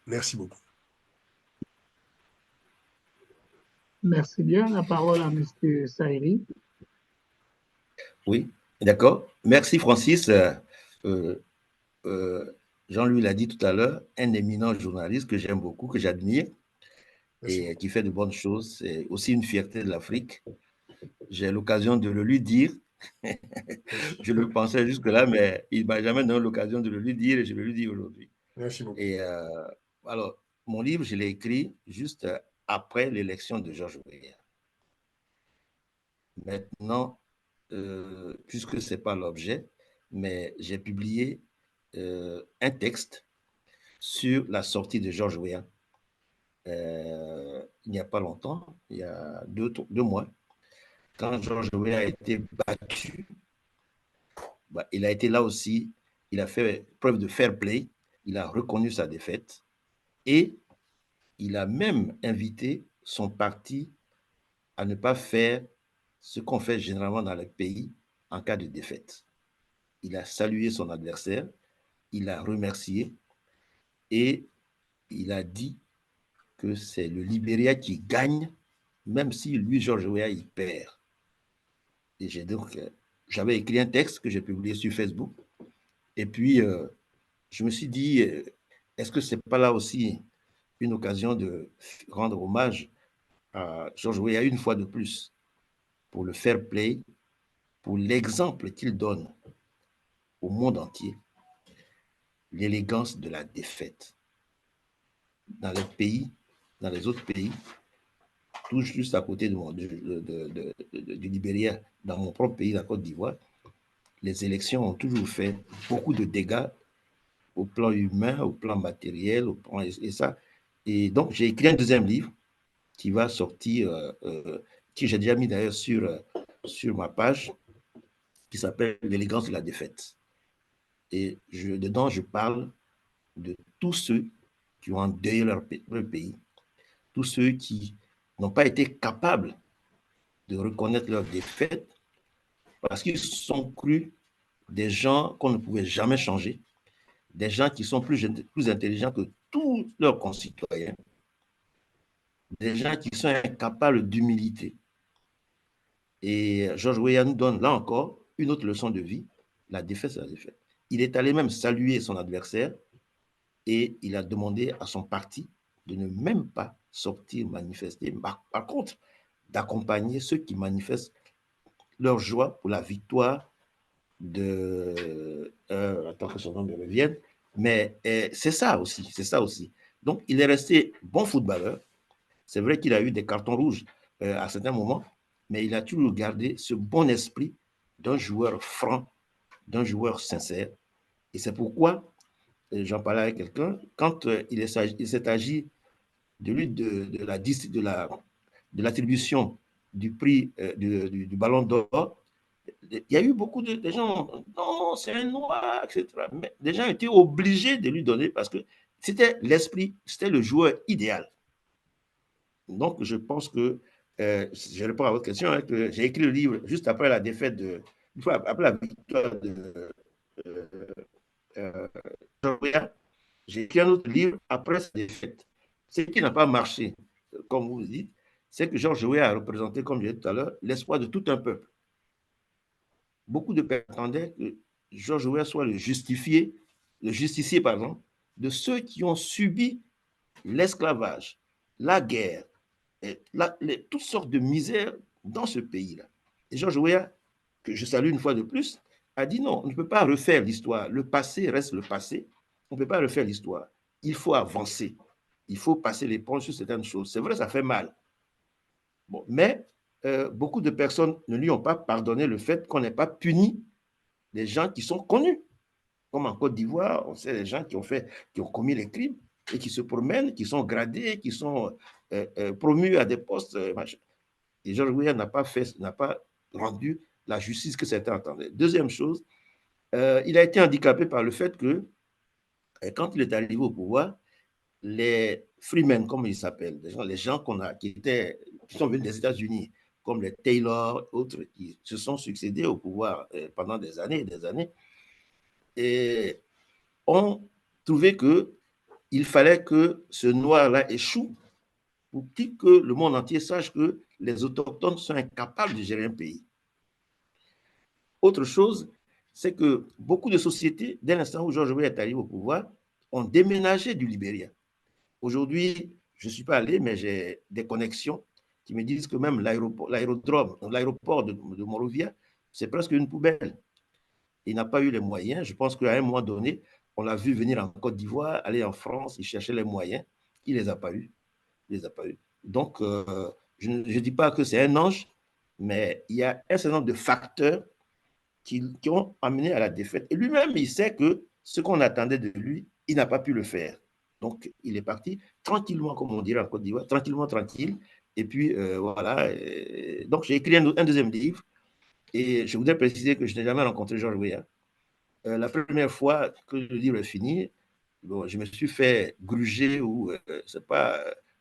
Merci beaucoup. Merci bien. La parole à Monsieur Saïri. Oui, d'accord. Merci, Francis. Jean-Louis l'a dit tout à l'heure, un éminent journaliste que j'aime beaucoup, que j'admire et qui fait de bonnes choses. C'est aussi une fierté de l'Afrique. J'ai l'occasion de le lui dire. Je le pensais jusque-là, mais il ne m'a jamais donné l'occasion de le lui dire et je le lui dis aujourd'hui. Merci beaucoup. Et alors, mon livre, je l'ai écrit juste après l'élection de Georges Weah. Maintenant, puisque ce n'est pas l'objet, mais j'ai publié un texte sur la sortie de Georges Weah il n'y a pas longtemps, il y a deux mois, quand Georges Weah a été battu, bah, il a été là aussi, il a fait preuve de fair play, il a reconnu sa défaite et il a même invité son parti à ne pas faire ce qu'on fait généralement dans le pays en cas de défaite. Il a salué son adversaire, il a remercié et il a dit que c'est le Libéria qui gagne, même si lui, Georges Weah, il perd. Et j'avais écrit un texte que j'ai publié sur Facebook. Et puis, je me suis dit, est-ce que c'est pas là aussi une occasion de rendre hommage à George Weah une fois de plus pour le fair play, pour l'exemple qu'il donne au monde entier, l'élégance de la défaite. Dans les pays, dans les autres pays, tout juste à côté du Libéria, dans mon propre pays, la Côte d'Ivoire, les élections ont toujours fait beaucoup de dégâts au plan humain, au plan matériel, et ça. Et donc, j'ai écrit un deuxième livre qui va sortir, qui j'ai déjà mis d'ailleurs sur ma page, qui s'appelle L'élégance de la défaite. Et dedans, je parle de tous ceux qui ont endeuillé leur pays, tous ceux qui n'ont pas été capables de reconnaître leur défaite parce qu'ils sont crus des gens qu'on ne pouvait jamais changer, des gens qui sont plus intelligents que tous leurs concitoyens, des gens qui sont incapables d'humilité. Et George Weah nous donne là encore une autre leçon de vie, la défaite, c'est la défaite. Il est allé même saluer son adversaire et il a demandé à son parti de ne même pas sortir manifester, par contre, d'accompagner ceux qui manifestent leur joie pour la victoire de... attends que son nom me revienne, mais c'est ça aussi. Donc, il est resté bon footballeur. C'est vrai qu'il a eu des cartons rouges à certains moments, mais il a toujours gardé ce bon esprit d'un joueur franc, d'un joueur sincère. Et c'est pourquoi, j'en parlais avec quelqu'un, quand il s'est agi de l'attribution du prix du Ballon d'Or, il y a eu beaucoup de gens, non, c'est un noir, etc. Mais les gens étaient obligés de lui donner parce que c'était l'esprit, c'était le joueur idéal. Donc, je pense que, je réponds à votre question, hein, que j'ai écrit le livre juste après la défaite après la victoire de j'ai écrit un autre livre après cette défaite. Ce qui n'a pas marché, comme vous le dites, c'est que George Weah a représenté, comme je disais tout à l'heure, l'espoir de tout un peuple. Beaucoup de personnes attendaient que George Weah soit le justicier, pardon, de ceux qui ont subi l'esclavage, la guerre, toutes sortes de misères dans ce pays-là. Et George Weah, que je salue une fois de plus, a dit non, on ne peut pas refaire l'histoire. Le passé reste le passé. On ne peut pas refaire l'histoire. Il faut avancer. Il faut passer l'éponge sur certaines choses. C'est vrai, ça fait mal. Bon, mais beaucoup de personnes ne lui ont pas pardonné le fait qu'on n'ait pas puni des gens qui sont connus. Comme en Côte d'Ivoire, on sait les gens qui ont commis les crimes et qui se promènent, qui sont gradés, qui sont promus à des postes. Et George Weah n'a pas rendu la justice que certains attendaient. Deuxième chose, il a été handicapé par le fait que quand il est arrivé au pouvoir, les freemen, comme ils s'appellent, les gens qui sont venus des États-Unis, comme les Taylor, autres, qui se sont succédés au pouvoir pendant des années et des années, et ont trouvé qu'il fallait que ce noir-là échoue pour que le monde entier sache que les autochtones sont incapables de gérer un pays. Autre chose, c'est que beaucoup de sociétés, dès l'instant où George Weah est arrivé au pouvoir, ont déménagé du Libéria. Aujourd'hui, je ne suis pas allé, mais j'ai des connexions qui me disent que même l'aéroport de Monrovia, c'est presque une poubelle. Il n'a pas eu les moyens. Je pense qu'à un moment donné, on l'a vu venir en Côte d'Ivoire, aller en France, il cherchait les moyens. Il ne les a pas eus. Donc, je ne dis pas que c'est un ange, mais il y a un certain nombre de facteurs qui ont amené à la défaite. Et lui-même, il sait que ce qu'on attendait de lui, il n'a pas pu le faire. Donc, il est parti tranquillement, comme on dirait en Côte d'Ivoire, tranquille. Et puis, voilà. Donc, j'ai écrit un deuxième livre. Et je voudrais préciser que je n'ai jamais rencontré George Weah. La première fois que le livre est fini, bon, je me suis fait gruger ou, c'est pas,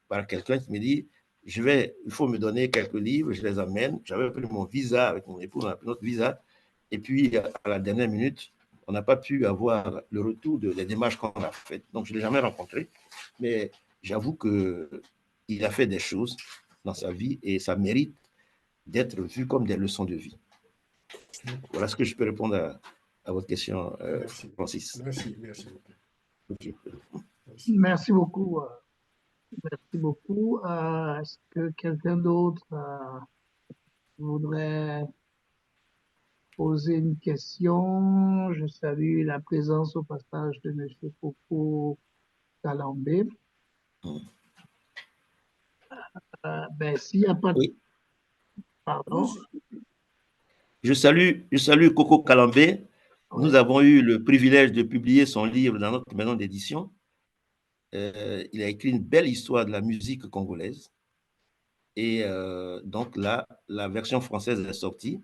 par quelqu'un qui me dit, il faut me donner quelques livres, je les amène. J'avais pris mon visa avec mon épouse, on a pris notre visa. Et puis, à la dernière minute, on n'a pas pu avoir le retour des démarches qu'on a faites. Donc, je ne l'ai jamais rencontré. Mais j'avoue qu'il a fait des choses dans sa vie et ça mérite d'être vu comme des leçons de vie. Voilà ce que je peux répondre à votre question, Francis. Merci. Okay. Merci beaucoup. Merci beaucoup. Est-ce que quelqu'un d'autre voudrait poser une question? Je salue la présence au passage de M. Coco Calambé. Ben, s'il n'y a pas de... Oui. Pardon. Je salue Coco Calambé. Oui. Nous avons eu le privilège de publier son livre dans notre maison d'édition. Il a écrit une belle histoire de la musique congolaise. Et donc là, la version française est sortie.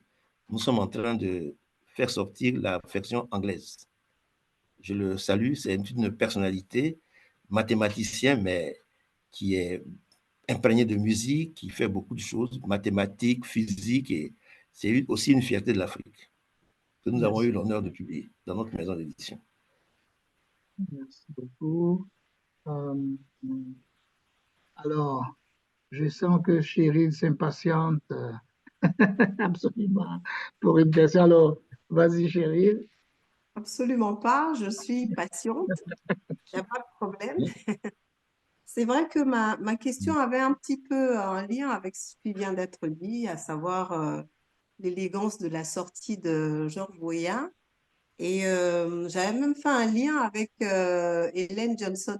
Nous sommes en train de faire sortir la version anglaise. Je le salue, c'est une personnalité, mathématicien, mais qui est imprégné de musique, qui fait beaucoup de choses, mathématiques, physique, et c'est aussi une fierté de l'Afrique que nous avons eu l'honneur de publier dans notre maison d'édition. Merci beaucoup. Alors, je sens que Chérie s'impatiente absolument pour une question. Alors, vas-y, Chérie. Absolument pas, je suis patiente, il n'y a pas de problème. C'est vrai que ma question avait un petit peu un lien avec ce qui vient d'être dit, à savoir l'élégance de la sortie de George Weah. Et j'avais même fait un lien avec Hélène Johnson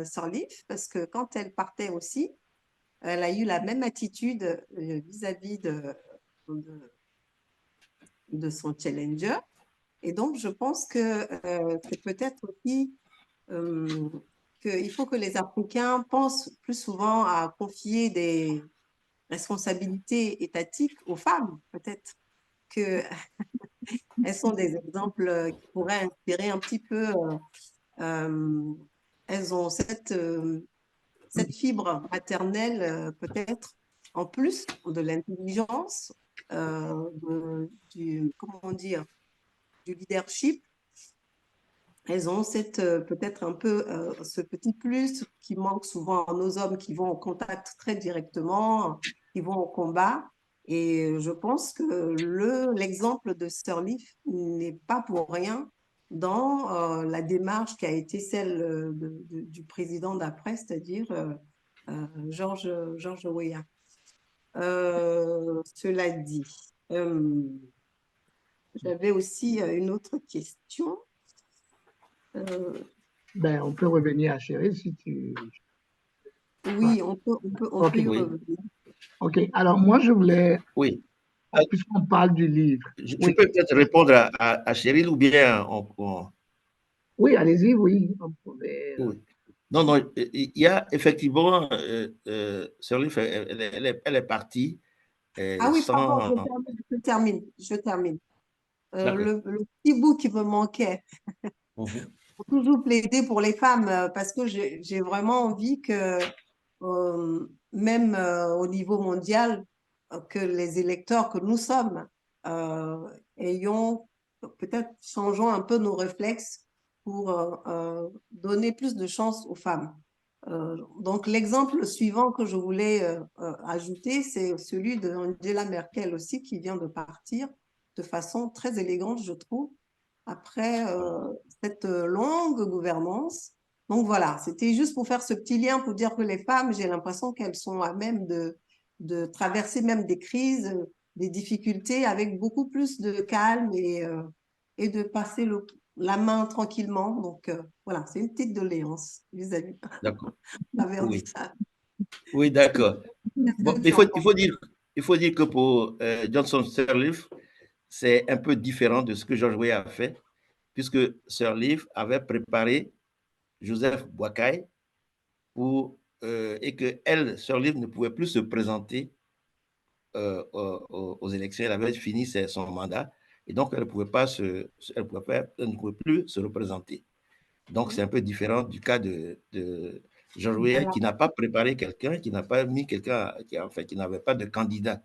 Sirleaf, parce que quand elle partait aussi, elle a eu la même attitude vis-à-vis de son challenger. Et donc, je pense que c'est peut-être aussi qu'il faut que les Africains pensent plus souvent à confier des responsabilités étatiques aux femmes, peut-être qu'elles sont des exemples qui pourraient inspirer un petit peu. Elles ont cette fibre maternelle, peut-être, en plus de l'intelligence, comment dire, du leadership. Elles ont peut-être un peu ce petit plus qui manque souvent à nos hommes qui vont au contact très directement, qui vont au combat. Et je pense que l'exemple de Sirleaf n'est pas pour rien dans la démarche qui a été celle du président d'après, c'est-à-dire George Weah. Cela dit, j'avais aussi une autre question. Ben, on peut revenir à Chérie si tu... Oui, on peut y Oui. revenir. OK. Alors, moi, je voulais, Oui. puisqu'on parle du livre. Je Oui, peux peut-être répondre à Cheryl ou bien oui, allez-y, oui. On pouvait, oui. Non, non, il y a effectivement, Sirleaf, elle est partie Ah oui, pardon, sans... je termine. D'accord. Le petit bout qui me manquait, Mhm. faut toujours plaider pour les femmes parce que j'ai vraiment envie que, même au niveau mondial, que les électeurs que nous sommes ayons, peut-être changeons un peu nos réflexes pour donner plus de chance aux femmes. Donc, l'exemple suivant que je voulais ajouter, c'est celui d'Angela Merkel aussi, qui vient de partir de façon très élégante, je trouve, après cette longue gouvernance. Donc voilà, c'était juste pour faire ce petit lien pour dire que les femmes, j'ai l'impression qu'elles sont à même de traverser même des crises, des difficultés avec beaucoup plus de calme et de passer la main tranquillement. Donc voilà, c'est une petite doléance vis-à-vis D'accord. travers Oui, ça. oui, d'accord. Bon, il faut dire que pour Johnson Sirleaf, c'est un peu différent de ce que George Weah a fait, puisque Sirleaf avait préparé Joseph Boakai et que elle, Sirleaf, ne pouvait plus se présenter aux élections. Elle avait fini son mandat et donc elle ne pouvait plus se représenter. Donc c'est un peu différent du cas de George Weah qui n'a pas préparé quelqu'un, qui n'a pas mis quelqu'un, qui n'avait pas de candidat.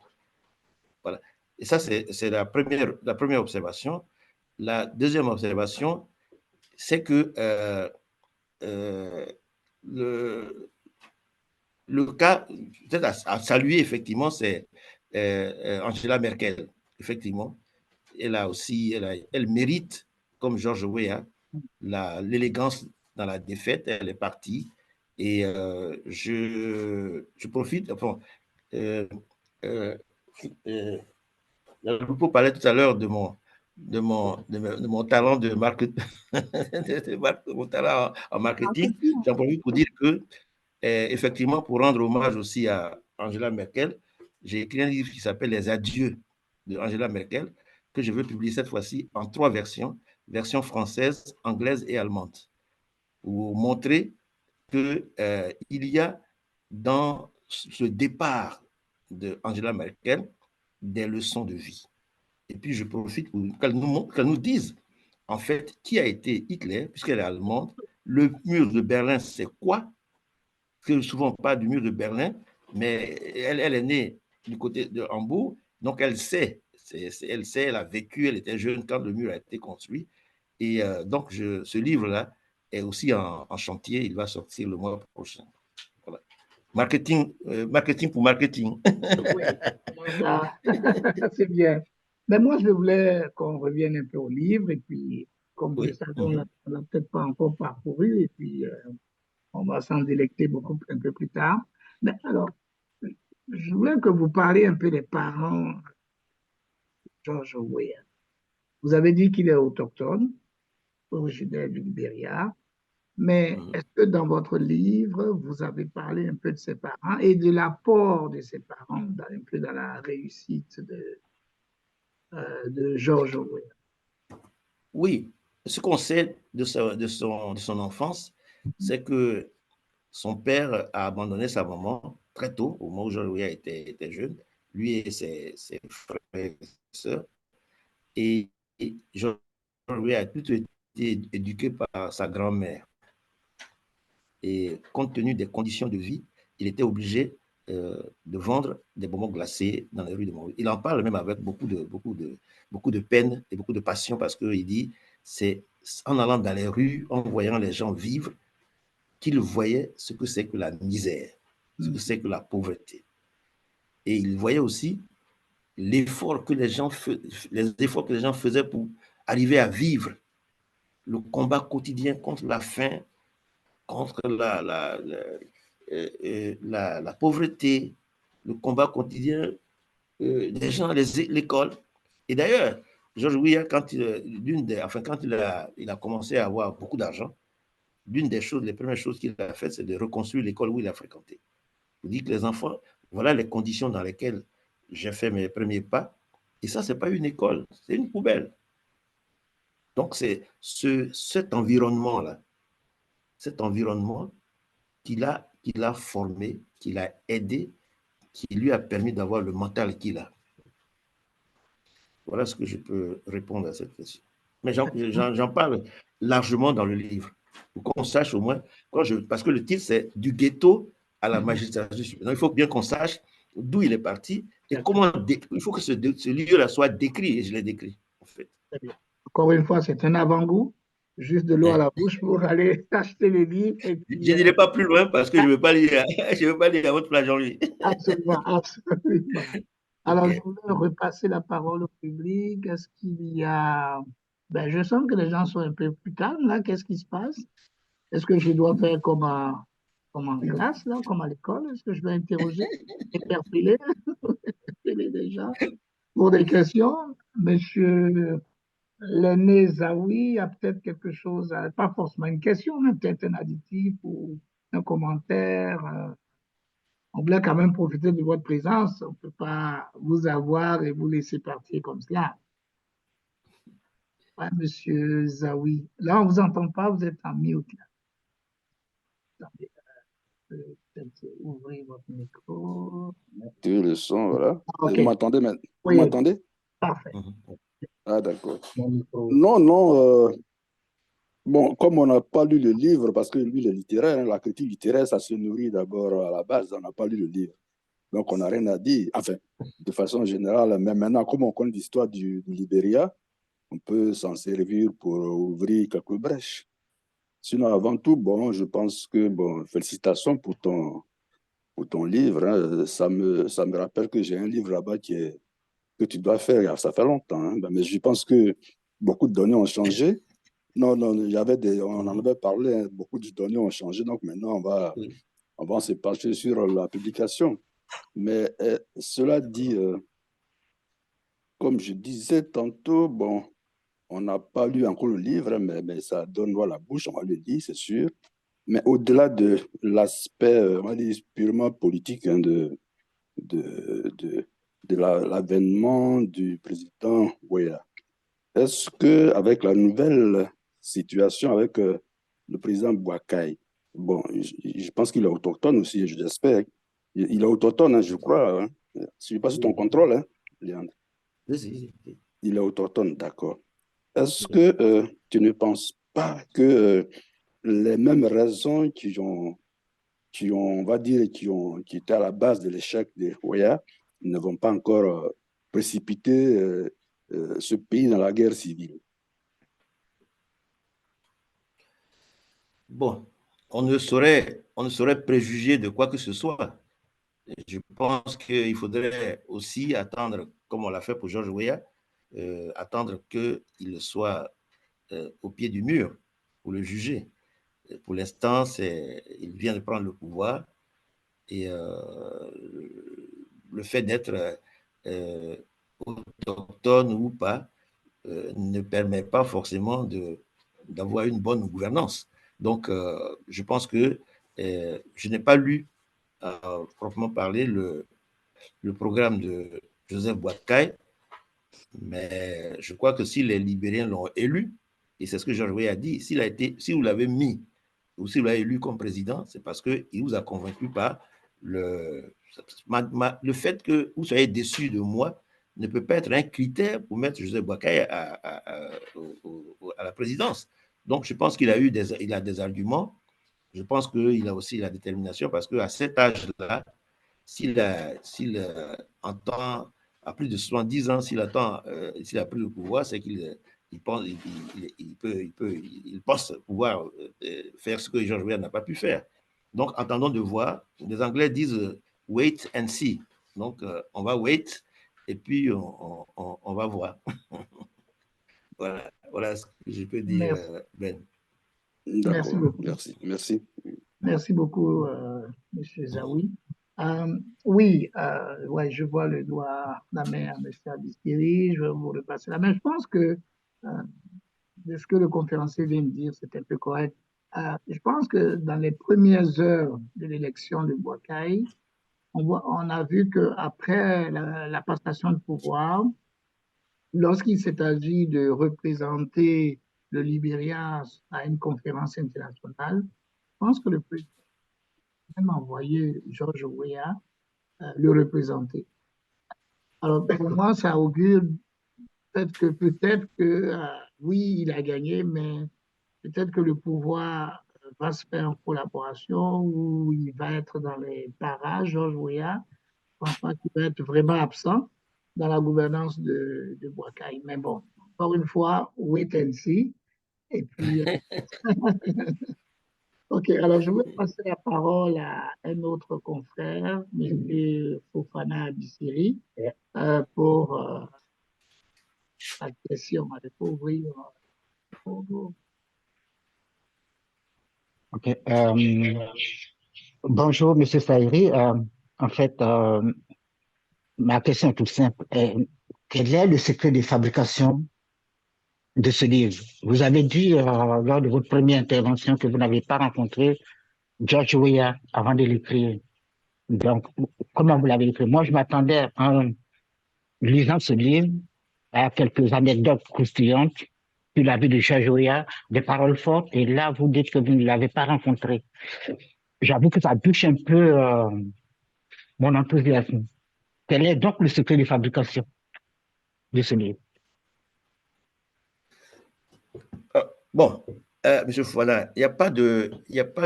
Voilà. Et ça, c'est la première observation. La deuxième observation, c'est que le cas, peut-être à saluer, effectivement, c'est Angela Merkel. Effectivement, elle mérite, comme George Weah, l'élégance dans la défaite. Elle est partie Et je profite, enfin, euh, Lupo parlait tout à l'heure de mon talent de marketing, mon talent en marketing. J'en profite pour dire que, effectivement, pour rendre hommage aussi à Angela Merkel, j'ai écrit un livre qui s'appelle Les Adieux de Angela Merkel, que je veux publier cette fois-ci en 3 versions, version française, anglaise et allemande, pour montrer que il y a dans ce départ de Angela Merkel des leçons de vie. Et puis, je profite pour qu'elle nous dise, en fait, qui a été Hitler, puisqu'elle est allemande. Le mur de Berlin, c'est quoi? Que souvent pas du mur de Berlin, mais elle est née du côté de Hambourg, donc elle sait, elle sait, elle a vécu, elle était jeune quand le mur a été construit. Et donc, ce livre-là est aussi en chantier, il va sortir le mois prochain. Voilà. Marketing pour marketing. Oui, c'est bien. Mais moi, je voulais qu'on revienne un peu au livre, et puis, comme je Oui. savais, on ne l'a peut-être pas encore parcouru, et puis on va s'en délecter beaucoup un peu plus tard. Mais alors, je voulais que vous parliez un peu des parents de George Weah. Vous avez dit qu'il est autochtone, originaire du Libéria, mais est-ce que dans votre livre, vous avez parlé un peu de ses parents et de l'apport de ses parents un peu dans la réussite de George Weah? Oui, ce qu'on sait de son enfance, c'est que son père a abandonné sa maman très tôt, au moment où George Weah était jeune, lui et ses frères et sœurs. Et George Weah a plutôt été éduqué par sa grand-mère. Et compte tenu des conditions de vie, il était obligé de vendre des bonbons glacés dans les rues de Montréal. Il en parle même avec beaucoup de peine et beaucoup de passion, parce qu'il dit, c'est en allant dans les rues, en voyant les gens vivre, qu'il voyait ce que c'est que la misère, ce que c'est que la pauvreté. Et il voyait aussi l'effort que les gens faisaient pour arriver à vivre, le combat quotidien contre la faim, contre la pauvreté, le combat quotidien des gens à l'école. Et d'ailleurs, George Weah, quand il a commencé à avoir beaucoup d'argent, les premières choses qu'il a faites, c'est de reconstruire l'école où il a fréquenté. Il dit que les enfants, voilà les conditions dans lesquelles j'ai fait mes premiers pas. Et ça, ce n'est pas une école, c'est une poubelle. Donc, c'est cet environnement-là, qu'il a formé, qu'il a aidé, qui lui a permis d'avoir le mental qu'il a. Voilà ce que je peux répondre à cette question. Mais j'en parle largement dans le livre, pour qu'on sache au moins, parce que le titre, c'est Du ghetto à la magistrature. Donc, il faut bien qu'on sache d'où il est parti et comment. Il faut que ce lieu-là soit décrit, et je l'ai décrit, en fait. Très bien. Encore une fois, c'est un avant-goût, juste de l'eau à la bouche pour aller acheter les livres. Et puis, je n'irai pas plus loin parce que je ne veux pas lire, à votre place, Jean-Louis. Absolument, absolument. Alors, Okay. je voulais repasser la parole au public. Est-ce qu'il y a... Ben, je sens que les gens sont un peu plus calmes, là. Qu'est-ce qui se passe? Est-ce que je dois faire comme en classe, là, comme à l'école? Est-ce que je dois interroger, interpeller, interpeller les gens pour des questions? Monsieur l'aîné Zawi a peut-être quelque chose, pas forcément une question, mais peut-être un additif ou un commentaire. On voulait quand même profiter de votre présence. On ne peut pas vous avoir et vous laisser partir comme cela. Ouais, monsieur Zawi. Là, on ne vous entend pas, vous êtes en mute. Attendez, peut-être ouvrir votre micro. Le son, voilà. OK. Vous m'entendez maintenant? Oui, Vous m'entendez? parfait. Ah, d'accord. Non, non. Bon, comme on n'a pas lu le livre, parce que lui, le littéraire, la critique littéraire, ça se nourrit d'abord à la base, on n'a pas lu le livre. Donc, on n'a rien à dire. Enfin, de façon générale, mais maintenant, comme on connaît l'histoire du Libéria, on peut s'en servir pour ouvrir quelques brèches. Sinon, avant tout, bon, je pense que, bon, félicitations pour ton livre. Hein. Ça me rappelle que j'ai un livre là-bas que tu dois faire, ça fait longtemps. Hein. Mais je pense que beaucoup de données ont changé. Non, non, on en avait parlé, hein, beaucoup de données ont changé, donc maintenant on va se pencher sur la publication. Mais cela dit, comme je disais tantôt, bon, on n'a pas lu encore le livre, mais ça donne l'eau à la bouche, on va le lire, c'est sûr. Mais au-delà de l'aspect, on va dire, purement politique hein, de l'avènement du président Weah, est-ce qu'avec la nouvelle situation avec le président Boakai, bon, je pense qu'il est autochtone aussi, j'espère. Il est autochtone, hein, je crois. Hein. Je ne suis pas sous ton contrôle, hein, Léandre. Oui. Il est autochtone, d'accord. Est-ce que tu ne penses pas que les mêmes raisons on va dire, qui étaient à la base de l'échec de Hoya ne vont pas encore précipiter ce pays dans la guerre civile? Bon, on ne saurait préjuger de quoi que ce soit. Je pense qu'il faudrait aussi attendre, comme on l'a fait pour George Weah, attendre qu'il soit au pied du mur pour le juger. Pour l'instant, il vient de prendre le pouvoir et le fait d'être autochtone ou pas ne permet pas forcément d'avoir une bonne gouvernance. Donc, je pense que je n'ai pas lu, proprement parlé, le programme de Joseph Boakai, mais je crois que si les Libériens l'ont élu, et c'est ce que George Weah a dit, si vous l'avez mis ou si vous l'avez élu comme président, c'est parce qu'il vous a convaincu par le fait que vous soyez déçu de moi ne peut pas être un critère pour mettre Joseph Boakai à la présidence. Donc, je pense qu'il a des arguments. Je pense qu'il a aussi la détermination parce qu'à cet âge-là, s'il entend, à plus de 70 ans, s'il a pris le pouvoir, c'est qu'il pense, il pense pouvoir faire ce que George Weah n'a pas pu faire. Donc, attendons de voir. Les Anglais disent wait and see. Donc, on va wait et puis on va voir. Voilà ce que je peux dire, Merci. Ben. Merci D'accord, beaucoup. merci. Merci beaucoup, M. Zawi. Oui, ouais, je vois la main à M. Abistiri, je vais vous repasser la main. Je pense que de ce que le conférencier vient de dire, c'est un peu correct. Je pense que dans les premières heures de l'élection de Boakai, on a vu qu'après la passation de pouvoir, lorsqu'il s'est agi de représenter le Libéria à une conférence internationale, je pense que le président a même envoyé George Weah le représenter. Alors, pour moi, ça augure peut-être que oui, il a gagné, mais peut-être que le pouvoir va se faire en collaboration ou il va être dans les parages, George Weah. Je pense pas qu'il va être vraiment absent dans la gouvernance de Boakai. Mais bon, encore une fois, wait and see. Et puis, OK, alors je vais passer la parole à un autre confrère, M. Fofana Abissiri, pour la question. Il faut ouvrir. Ok. Bonjour, Monsieur Saïri. En fait, ma question est toute simple. Quel est le secret de fabrication de ce livre? Vous avez dit lors de votre première intervention que vous n'avez pas rencontré George Weah avant de l'écrire. Donc, comment vous l'avez écrit? Moi, je m'attendais en lisant ce livre à quelques anecdotes croustillantes sur la vie de George Weah, des paroles fortes, et là, vous dites que vous ne l'avez pas rencontré. J'avoue que ça touche un peu mon enthousiasme. Quel est donc le secret de fabrication de ce livre? Bon, M. Fouala, il n'y a pas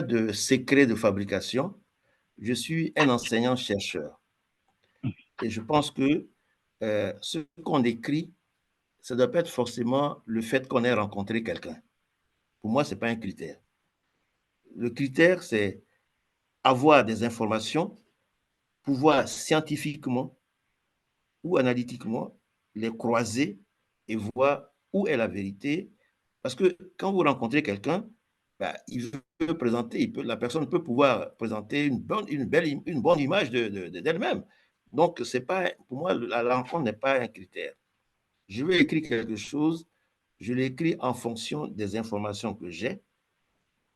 de secret de fabrication. Je suis un enseignant-chercheur. Et je pense que ce qu'on écrit, ça ne doit pas être forcément le fait qu'on ait rencontré quelqu'un. Pour moi, ce n'est pas un critère. Le critère, c'est avoir des informations, pouvoir scientifiquement ou analytiquement les croiser et voir où est la vérité Parce que quand vous rencontrez quelqu'un, ben, il veut présenter, la personne peut pouvoir présenter une bonne image d'elle-même. Donc, c'est pas, pour moi, la rencontre n'est pas un critère. Je vais écrire quelque chose, je l'écris en fonction des informations que j'ai,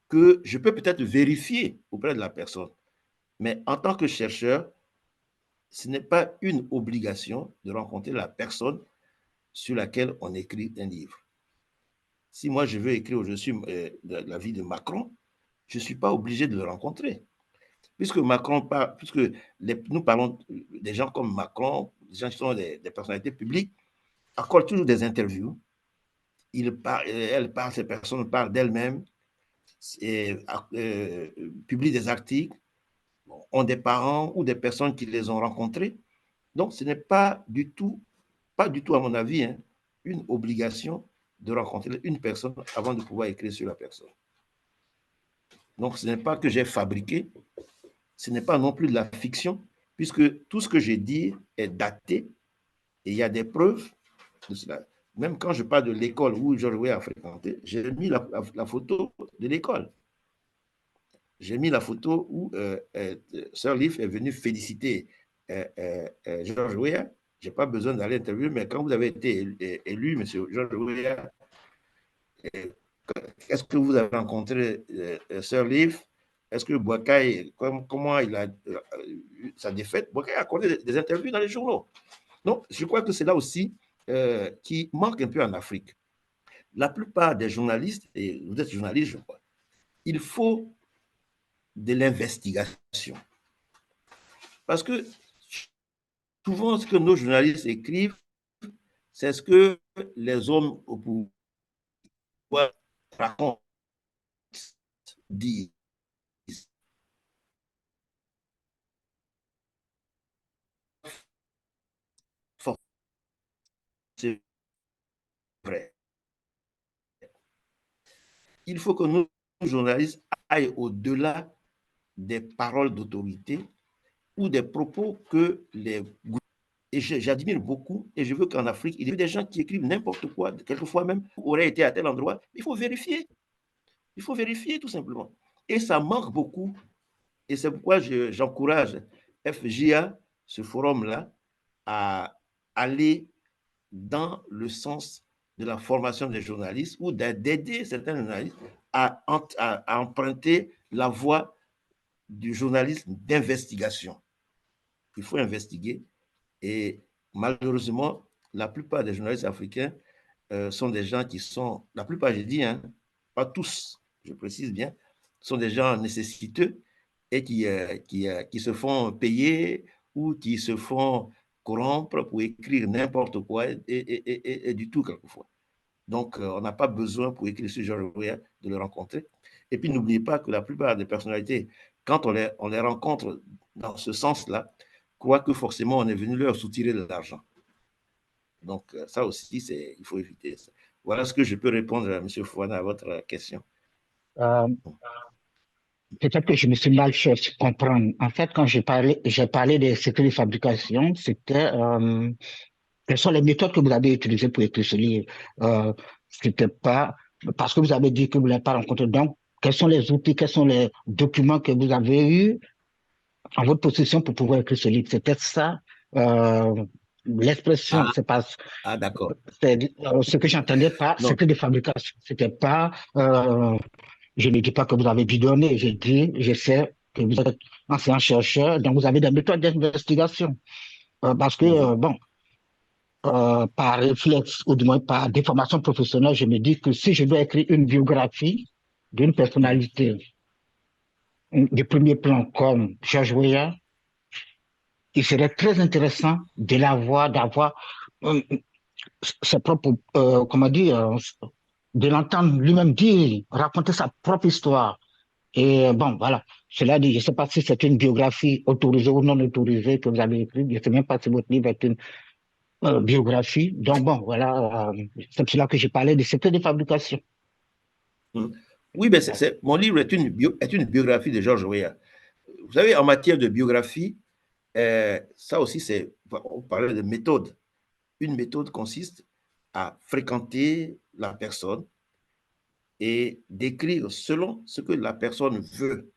que je peux peut-être vérifier auprès de la personne. Mais en tant que chercheur, ce n'est pas une obligation de rencontrer la personne sur laquelle on écrit un livre. Si moi je veux écrire au-dessus de la vie de Macron, je ne suis pas obligé de le rencontrer. Puisque Macron parle, nous parlons des gens comme Macron, des gens qui sont des personnalités publiques, accordent toujours des interviews. Ces personnes parlent d'elles-mêmes, publient des articles, ont des parents ou des personnes qui les ont rencontrés. Donc, ce n'est pas du tout à mon avis, hein, une obligation de rencontrer une personne avant de pouvoir écrire sur la personne. Donc, ce n'est pas que j'ai fabriqué, ce n'est pas non plus de la fiction, puisque tout ce que j'ai dit est daté et il y a des preuves de cela. Même quand je parle de l'école où George Weah a fréquenté, j'ai mis la photo de l'école. J'ai mis la photo où Sir Leaf est venu féliciter George Weah. Je n'ai pas besoin d'aller interviewer, mais quand vous avez été élu, M. George Weah, est-ce que vous avez rencontré Sir Leaf? Est-ce que Boakai, comment il a sa défaite? Boakai a accordé des interviews dans les journaux. Donc, je crois que c'est là aussi qui manque un peu en Afrique. La plupart des journalistes, et vous êtes journaliste, je crois, il faut de l'investigation. Parce que souvent, ce que nos journalistes écrivent, c'est ce que les hommes au pouvoir racontent, disent. C'est vrai. Il faut que nous, journalistes, aillent au-delà des paroles d'autorité ou des propos que les... Et j'admire beaucoup, et je veux qu'en Afrique, il y ait des gens qui écrivent n'importe quoi, quelquefois même, aurait été à tel endroit. Il faut vérifier. Il faut vérifier tout simplement. Et ça manque beaucoup. Et c'est pourquoi j'encourage FJA, ce forum-là, à aller dans le sens de la formation des journalistes ou d'aider certains journalistes à emprunter la voie du journalisme d'investigation. Il faut investiguer et malheureusement, la plupart des journalistes africains sont des gens qui sont, la plupart, j'ai dit, hein, pas tous, je précise bien, sont des gens nécessiteux et qui se font payer ou qui se font corrompre pour écrire n'importe quoi et du tout quelquefois. Donc, on n'a pas besoin pour écrire ce genre de le rencontrer. Et puis, n'oubliez pas que la plupart des personnalités, quand on les rencontre dans ce sens-là, croient que forcément on est venu leur soutirer de l'argent. Donc, ça aussi, il faut éviter ça. Voilà ce que je peux répondre à M. Fouana à votre question. Peut-être que je me suis mal fait comprendre. En fait, quand j'ai parlé des secrets de fabrication, c'était quelles sont les méthodes que vous avez utilisées pour écrire ce livre. C'était pas parce que vous avez dit que vous ne l'avez pas rencontré. Donc, quels sont les outils, quels sont les documents que vous avez eus en votre possession pour pouvoir écrire ce livre? C'était ça, l'expression. C'est pas. D'accord. C'est ce que j'entendais par secret de fabrication. C'était pas. Je ne dis pas que vous avez bidonné, je sais que vous êtes enseignant-chercheur, donc vous avez des méthodes d'investigation. Parce que, bon, par réflexe, ou du moins par déformation professionnelle, je me dis que si je dois écrire une biographie d'une personnalité de premier plan comme George Weah, il serait très intéressant de l'avoir, d'avoir ses propres, comment dire, de l'entendre lui-même dire, raconter sa propre histoire. Et bon, voilà. Cela dit, je ne sais pas si c'est une biographie autorisée ou non autorisée que vous avez écrite. Je ne sais même pas si votre livre est une biographie. Donc bon, voilà. C'est pour cela que j'ai parlé de secret de fabrication. Oui, mais mon livre est une biographie de George Weah. Vous savez, en matière de biographie, ça aussi, on parlait de méthode. Une méthode consiste à fréquenter la personne et d'écrire selon ce que la personne veut.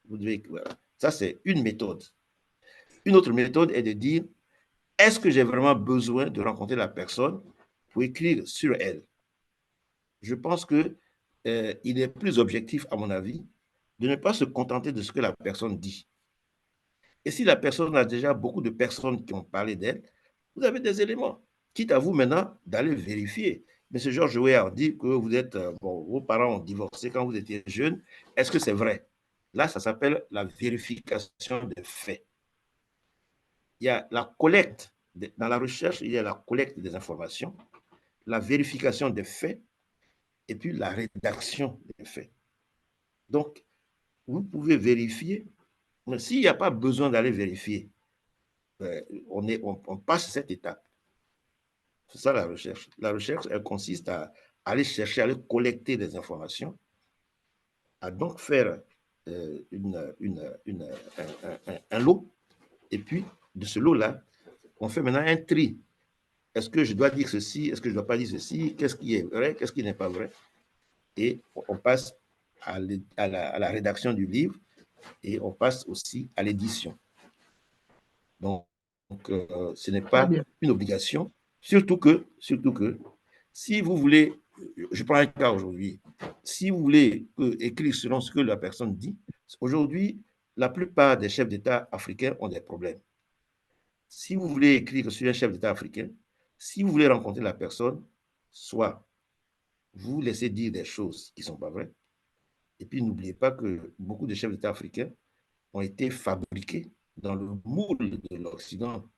Vous devez, voilà. Ça, c'est une méthode. Une autre méthode est de dire, est-ce que j'ai vraiment besoin de rencontrer la personne pour écrire sur elle? Je pense que il est plus objectif, à mon avis, de ne pas se contenter de ce que la personne dit. Et si la personne a déjà beaucoup de personnes qui ont parlé d'elle, vous avez des éléments. Quitte à vous maintenant d'aller vérifier. Mais ce Georges Weah dit que vous êtes, bon, vos parents ont divorcé quand vous étiez jeune. Est-ce que c'est vrai? Là, ça s'appelle la vérification des faits. Il y a la collecte, dans la recherche, il y a la collecte des informations, la vérification des faits et puis la rédaction des faits. Donc, vous pouvez vérifier, mais s'il n'y a pas besoin d'aller vérifier, on passe cette étape. C'est ça la recherche. La recherche, elle consiste à aller chercher, à aller collecter des informations, à donc faire un lot, et puis de ce lot-là, on fait maintenant un tri. Est-ce que je dois dire ceci? Est-ce que je ne dois pas dire ceci? Qu'est-ce qui est vrai? Qu'est-ce qui n'est pas vrai? Et on passe à la rédaction du livre et on passe aussi à l'édition. Donc ce n'est pas une obligation, surtout que si vous voulez, je prends un cas aujourd'hui, si vous voulez écrire selon ce que la personne dit, aujourd'hui, la plupart des chefs d'État africains ont des problèmes. Si vous voulez écrire sur un chef d'État africain, si vous voulez rencontrer la personne, soit vous laissez dire des choses qui ne sont pas vraies, et puis n'oubliez pas que beaucoup de chefs d'État africains ont été fabriqués dans le moule de l'Occident.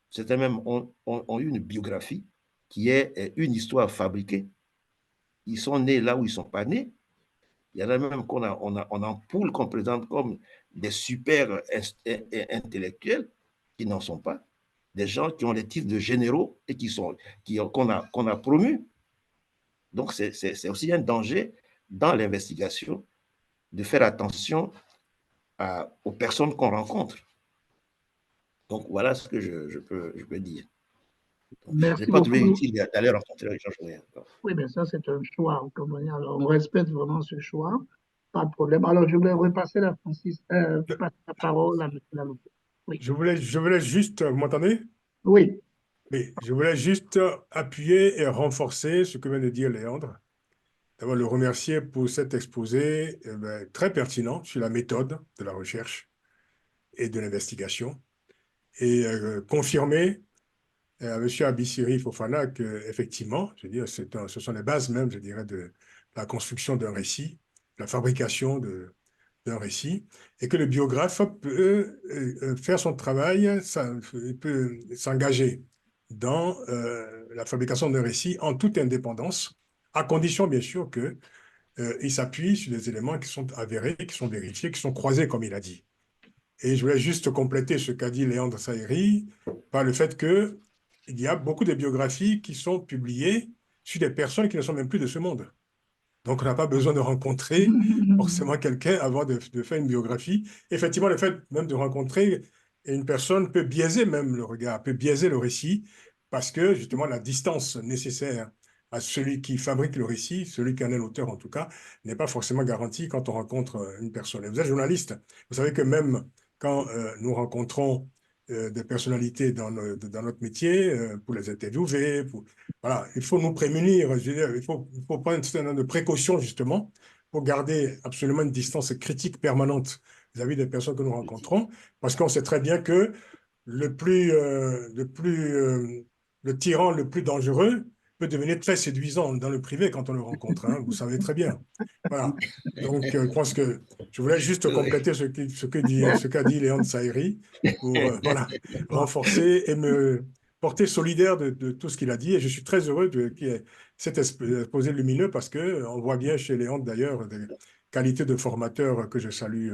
Certains même ont eu une biographie qui est une histoire fabriquée. Ils sont nés là où ils ne sont pas nés. Il y en a même qu'on en poule qu'on présente comme des super intellectuels qui n'en sont pas. Des gens qui ont les titres de généraux et qu'on a promus. Donc, c'est aussi un danger dans l'investigation de faire attention aux personnes qu'on rencontre. Donc, voilà ce que je peux dire. Je n'ai Merci pas trouvé beaucoup. utile d'aller rencontrer Georges Weah. Oui, mais ça, c'est un choix. Alors, on respecte vraiment ce choix. Pas de problème. Alors, je voulais repasser passer la parole à M. Lalopou. Oui. Je voulais juste, vous m'entendez? Oui. Oui, je voulais juste appuyer et renforcer ce que vient de dire Léandre. D'abord, le remercier pour cet exposé très pertinent sur la méthode de la recherche et de l'investigation et confirmer à M. Abissiri Fofana qu'effectivement, je veux dire, ce sont les bases même, je dirais, de la construction d'un récit, la fabrication d'un récit, et que le biographe peut faire son travail, il peut s'engager dans la fabrication d'un récit en toute indépendance, à condition bien sûr qu'il s'appuie sur des éléments qui sont avérés, qui sont vérifiés, qui sont croisés, comme il a dit. Et je voulais juste compléter ce qu'a dit Léandre Saïri par le fait qu'il y a beaucoup de biographies qui sont publiées sur des personnes qui ne sont même plus de ce monde. Donc, on n'a pas besoin de rencontrer forcément quelqu'un avant de faire une biographie. Effectivement, le fait même de rencontrer une personne peut biaiser même le regard, peut biaiser le récit, parce que justement, la distance nécessaire à celui qui fabrique le récit, celui qui en est l'auteur en tout cas, n'est pas forcément garantie quand on rencontre une personne. Et vous êtes journaliste, vous savez que même quand nous rencontrons des personnalités dans notre métier, pour les interviewer, voilà, il faut nous prémunir, je veux dire, il faut prendre un certain nombre de précautions justement pour garder absolument une distance critique permanente vis-à-vis des personnes que nous rencontrons, parce qu'on sait très bien que le tyran le plus dangereux peut devenir très séduisant dans le privé quand on le rencontre, hein, vous savez très bien. Voilà. Donc, je pense que je voulais juste compléter ce qu'a dit Léon Saïri pour voilà, renforcer et me porter solidaire de tout ce qu'il a dit. Et je suis très heureux qu'il y ait cet exposé lumineux parce qu'on voit bien chez Léon d'ailleurs des qualités de formateur que je salue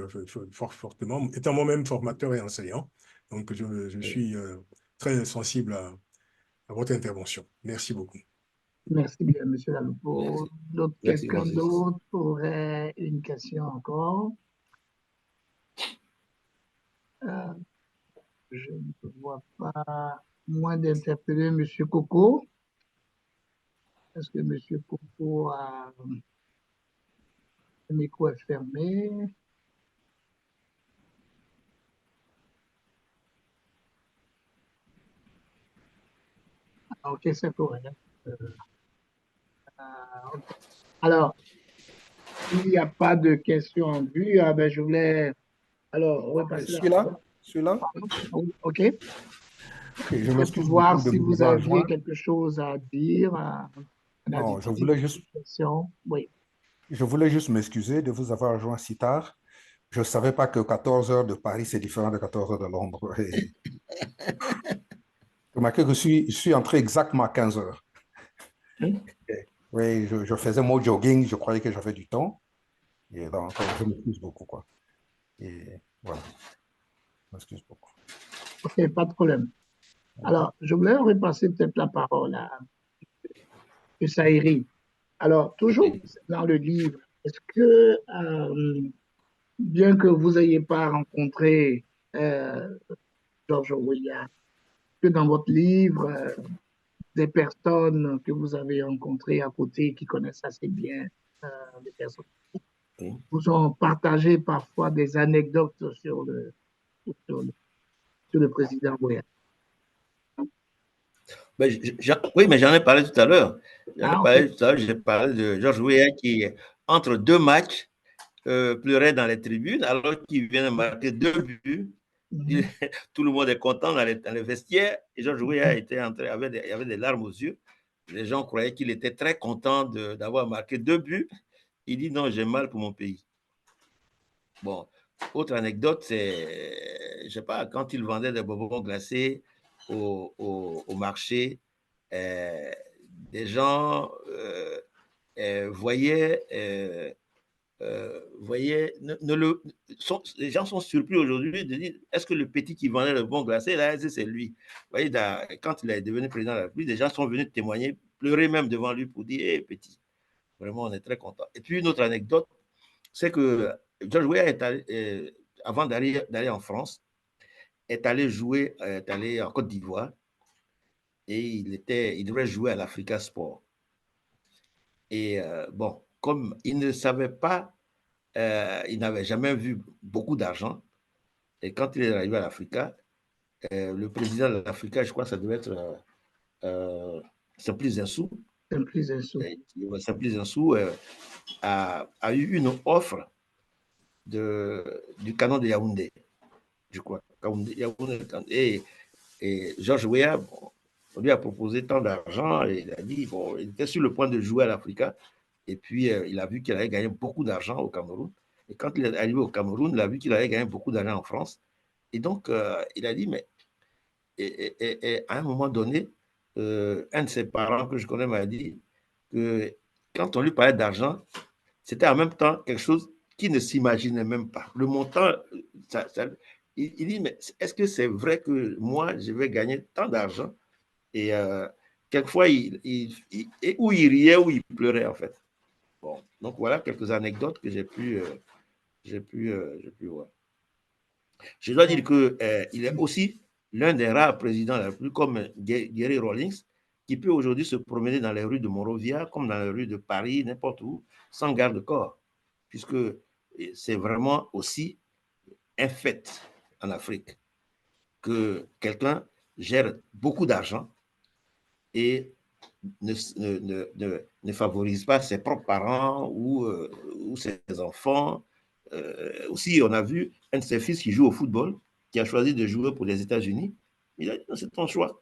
fortement, étant moi-même formateur et enseignant. Donc, je suis très sensible à votre intervention. Merci beaucoup. Merci bien, M. Lalopou. Merci, Quelqu'un Moses. d'autre aurait une question encore? Je ne vois pas moins d'interpeller M. Coco. Est-ce que M. Popo a... Le micro est fermé. Ah, ok, c'est correct. Ok. Alors, il n'y a pas de questions en vue. Ah, ben, je voulais alors repasser la parole. Celui-là. Ok. Ok, je C'est pour m'excuse voir beaucoup de si vous vous avoir aviez joint. quelque chose à dire, un Non, additif, une question. Oui. je voulais juste m'excuser de vous avoir joint si tard. Je ne savais pas que 14 heures de Paris, c'est différent de 14 heures de Londres. Et remarquez que je suis entré exactement à 15 heures. Oui. Oui, je faisais mon jogging, je croyais que j'avais du temps. Et donc, je m'excuse beaucoup, quoi. Et voilà, je m'excuse beaucoup. Ok, pas de problème. Alors, je voulais repasser peut-être la parole à M. Saïri. Alors, toujours dans le livre, est-ce que, bien que vous n'ayez pas rencontré George Weah, que dans votre livre, des personnes que vous avez rencontrées à côté qui connaissent assez bien les personnes Oui. vous ont partagé parfois des anecdotes sur le, sur le président Weah? Ben, oui, mais j'en ai parlé tout à l'heure. Ah, ok. J'ai parlé de Georges Weah qui, entre deux matchs, pleurait dans les tribunes alors qu'il vient de marquer 2 buts. Mhm. Tout le monde est content dans les vestiaires. Et Georges Weah était entré, il avait des larmes aux yeux. Les gens croyaient qu'il était très content d'avoir marqué 2 buts. Il dit non, j'ai mal pour mon pays. Bon, autre anecdote, c'est, je sais pas, quand il vendait des bonbons glacés au marché, euh, des gens voyaient, les gens sont surpris aujourd'hui de dire, est-ce que le petit qui vendait le bonbon glacé, là, c'est lui? Vous voyez, quand il est devenu président de la République, des gens sont venus témoigner, pleurer même devant lui pour dire, hé, petit, vraiment, on est très content. Et puis, une autre anecdote, c'est que George Weah avant d'aller en France, est allé jouer, est allé en Côte d'Ivoire et il devait jouer à l'Africa Sport. Et bon, comme il ne savait pas, il n'avait jamais vu beaucoup d'argent, et quand il est arrivé à l'Africa, le président de l'Africa, je crois que ça devait être Simplice Zinsou, Simplice Zinsou a eu une offre du canon de Yaoundé, je crois. Et Georges Weah, bon, on lui a proposé tant d'argent et il a dit, bon, il était sur le point de jouer à l'Africa. Et puis, il a vu qu'il allait gagner beaucoup d'argent au Cameroun. Et quand il est arrivé au Cameroun, il a vu qu'il allait gagner beaucoup d'argent en France. Et donc, il a dit, mais et à un moment donné, un de ses parents que je connais m'a dit que quand on lui parlait d'argent, c'était en même temps quelque chose qu'il ne s'imaginait même pas. Le montant, il dit, mais est-ce que c'est vrai que moi, je vais gagner tant d'argent? Et quelquefois, où il riait, où il pleurait, en fait. Bon, donc voilà quelques anecdotes que j'ai pu voir. Je dois dire qu'il est aussi l'un des rares présidents de la République, comme Gary Rawlings, qui peut aujourd'hui se promener dans les rues de Monrovia, comme dans les rues de Paris, n'importe où, sans garde-corps, puisque c'est vraiment aussi un fait en Afrique que quelqu'un gère beaucoup d'argent et ne favorise pas ses propres parents ou ses enfants. Aussi, on a vu un de ses fils qui joue au football, qui a choisi de jouer pour les États-Unis. Il a dit, c'est ton choix.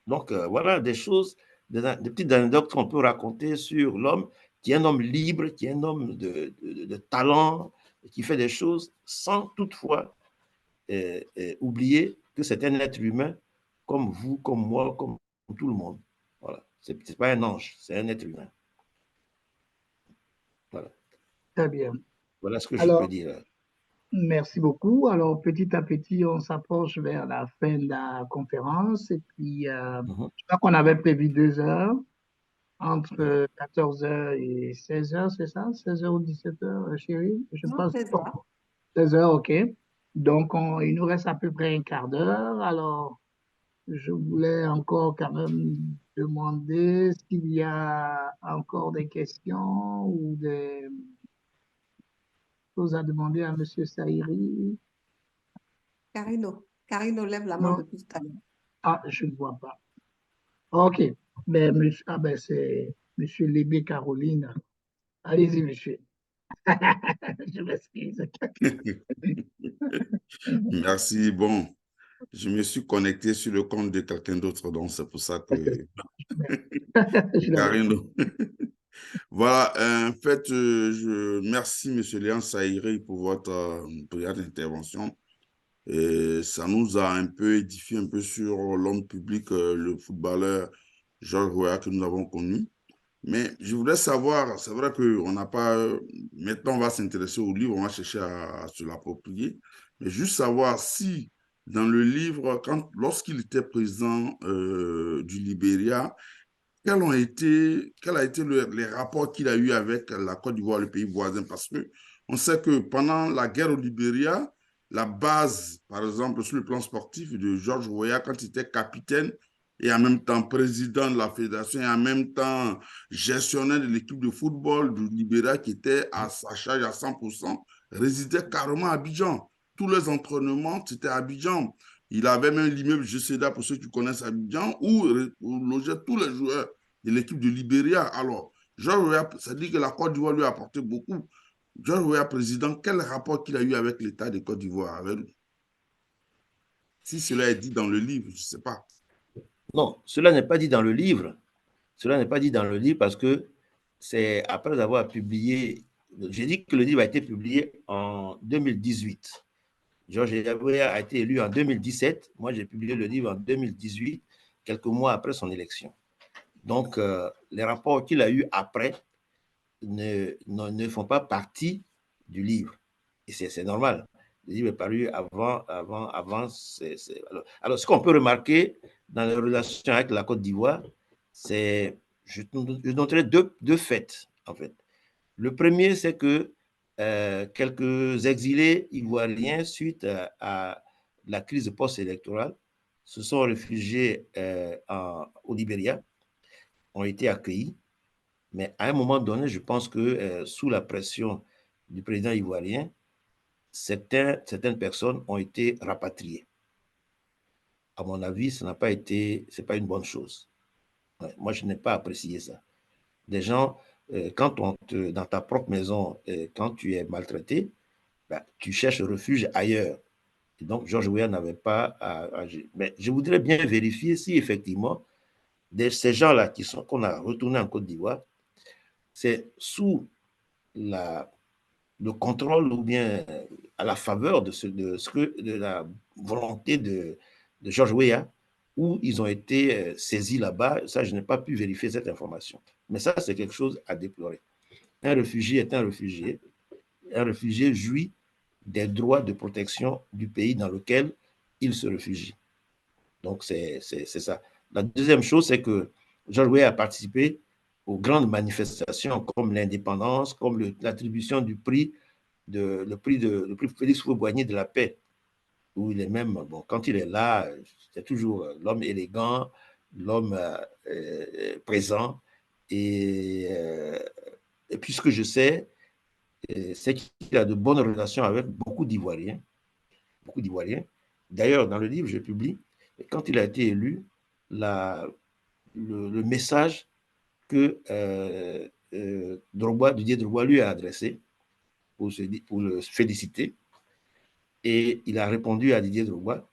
Donc, voilà des choses, des petites anecdotes qu'on peut raconter sur l'homme, qui est un homme libre, qui est un homme de talent, qui fait des choses sans toutefois oublier que c'est un être humain comme vous, comme moi, comme tout le monde. Voilà. Ce n'est pas un ange, c'est un être humain. Voilà. Très bien. Voilà ce que je peux Alors, dire. merci beaucoup. Alors, petit à petit, on s'approche vers la fin de la conférence. Et puis, je crois qu'on avait prévu 2 heures, entre 14 heures et 16 heures, c'est ça? 16 heures ou 17 heures, chérie? Je Non, pense. c'est ça. 16 heures, OK. Donc, il nous reste à peu près un quart d'heure. Alors, je voulais encore quand même demander s'il y a encore des questions ou des choses à demander à M. Saïri. Carino lève la main Non? depuis tout à l'heure. Ah, je ne vois pas. OK. Ben, c'est M. Lébé Caroline. Allez-y, monsieur. Je m'excuse. Merci. Bon, je me suis connecté sur le compte de quelqu'un d'autre, donc c'est pour ça que... Karine. Voilà, en fait, merci, M. Léon Saïri, pour votre brillante intervention. Et ça nous a un peu édifié un peu sur l'homme public, le footballeur Georges Weah que nous avons connu. Mais je voudrais savoir, c'est vrai qu'on n'a pas... Maintenant, on va s'intéresser au livre, on va chercher à se l'approprier. Mais juste savoir si, dans le livre, lorsqu'il était président du Libéria, quels a été les rapports qu'il a eu avec la Côte d'Ivoire, le pays voisin? Parce que on sait que pendant la guerre au Libéria, la base, par exemple, sur le plan sportif de Georges Weah, quand il était capitaine et en même temps président de la fédération et en même temps gestionnaire de l'équipe de football du Libéria qui était à sa charge à 100%, résidait carrément à Abidjan. Tous les entraînements, c'était à Abidjan. Il avait même l'immeuble GCDA, pour ceux qui connaissent Abidjan, où logeaient tous les joueurs de l'équipe de Libéria. Alors, Georges Weah, ça dit que la Côte d'Ivoire lui a apporté beaucoup. Georges Weah, président, quel rapport qu'il a eu avec l'État de Côte d'Ivoire? Si cela est dit dans le livre, je ne sais pas. Non, cela n'est pas dit dans le livre. Cela n'est pas dit dans le livre parce que c'est après avoir publié, j'ai dit que le livre a été publié en 2018. Georges Weah a été élu en 2017. Moi, j'ai publié le livre en 2018, quelques mois après son élection. Donc, les rapports qu'il a eus après ne font pas partie du livre. Et c'est normal. Le livre est paru avant. Alors, ce qu'on peut remarquer dans les relations avec la Côte d'Ivoire, c'est, je noterai deux faits, en fait. Le premier, c'est que quelques exilés ivoiriens, suite à la crise post-électorale, se sont réfugiés au Libéria, ont été accueillis. Mais à un moment donné, je pense que sous la pression du président ivoirien, certaines personnes ont été rapatriées. À mon avis, ce n'est pas une bonne chose. Ouais, moi, je n'ai pas apprécié ça. Des gens, dans ta propre maison, quand tu es maltraité, ben, tu cherches refuge ailleurs. Et donc, Georges Weah n'avait pas à agir. Mais je voudrais bien vérifier si effectivement, ces gens-là qu'on a retournés en Côte d'Ivoire, c'est sous le contrôle ou bien à la faveur de la volonté de Georges Weah, où ils ont été saisis là-bas. Ça, je n'ai pas pu vérifier cette information. Mais ça, c'est quelque chose à déplorer. Un réfugié est un réfugié. Un réfugié jouit des droits de protection du pays dans lequel il se réfugie. Donc, c'est ça. La deuxième chose, c'est que Georges Weah a participé aux grandes manifestations comme l'indépendance, comme l'attribution du prix, le prix Félix Houphouët-Boigny de la paix, où il est même, bon, quand il est là, c'est toujours l'homme élégant, l'homme présent. Et puisque je sais, c'est qu'il a de bonnes relations avec beaucoup d'Ivoiriens. Beaucoup d'Ivoiriens. D'ailleurs, dans le livre, je publie, quand il a été élu, le message que Didier Drogba lui a adressé pour le féliciter. Et il a répondu à Didier Drogba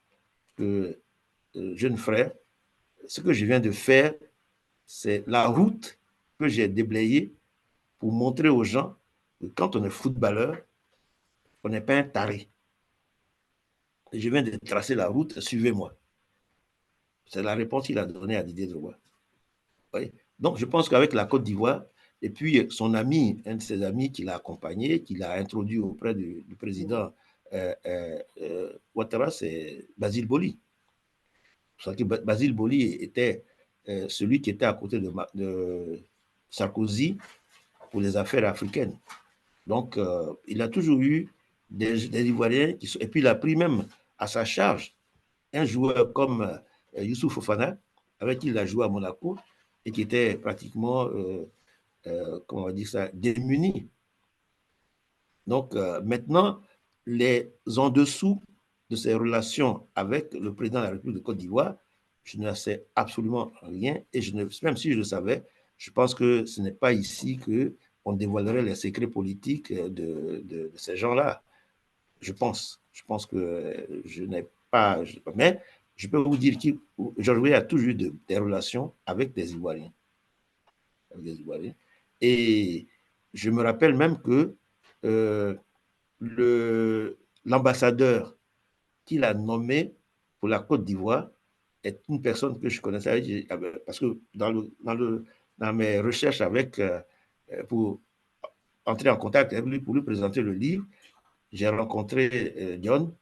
que, jeune frère, ce que je viens de faire, c'est la route que j'ai déblayée pour montrer aux gens que quand on est footballeur, on n'est pas un taré. Et je viens de tracer la route, suivez-moi. C'est la réponse qu'il a donnée à Didier Drogba. Oui. Donc, je pense qu'avec la Côte d'Ivoire, et puis son ami, un de ses amis qui l'a accompagné, qui l'a introduit auprès du président Ouattara, c'est Basile Boli. Parce que Basile Boli était celui qui était à côté de Sarkozy pour les affaires africaines. Donc, il a toujours eu des Ivoiriens qui sont... Et puis, il a pris même à sa charge un joueur comme Youssouf Fofana, avec qui il a joué à Monaco et qui était pratiquement, comment on va dire ça, démuni. Donc maintenant, les en dessous de ces relations avec le président de la République de Côte d'Ivoire, je ne sais absolument rien et même si je le savais, je pense que ce n'est pas ici qu'on dévoilerait les secrets politiques de ces gens-là. Je pense que je n'ai pas, mais je peux vous dire que Georges Weah a toujours eu des relations avec des Ivoiriens. Et je me rappelle même que l'ambassadeur qu'il a nommé pour la Côte d'Ivoire est une personne que je connaissais, parce que dans mes recherches pour entrer en contact avec lui, pour lui présenter le livre, j'ai rencontré John,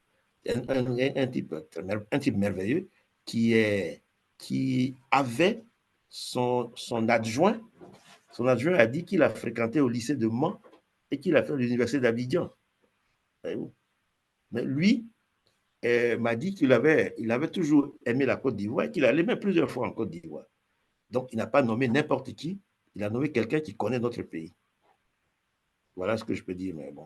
un type merveilleux qui avait son adjoint. Son adjoint a dit qu'il a fréquenté au lycée de Mans et qu'il a fait l'université d'Abidjan. Mais lui m'a dit qu'il avait toujours aimé la Côte d'Ivoire et qu'il allait même plusieurs fois en Côte d'Ivoire. Donc, il n'a pas nommé n'importe qui, il a nommé quelqu'un qui connaît notre pays. Voilà ce que je peux dire, mais bon.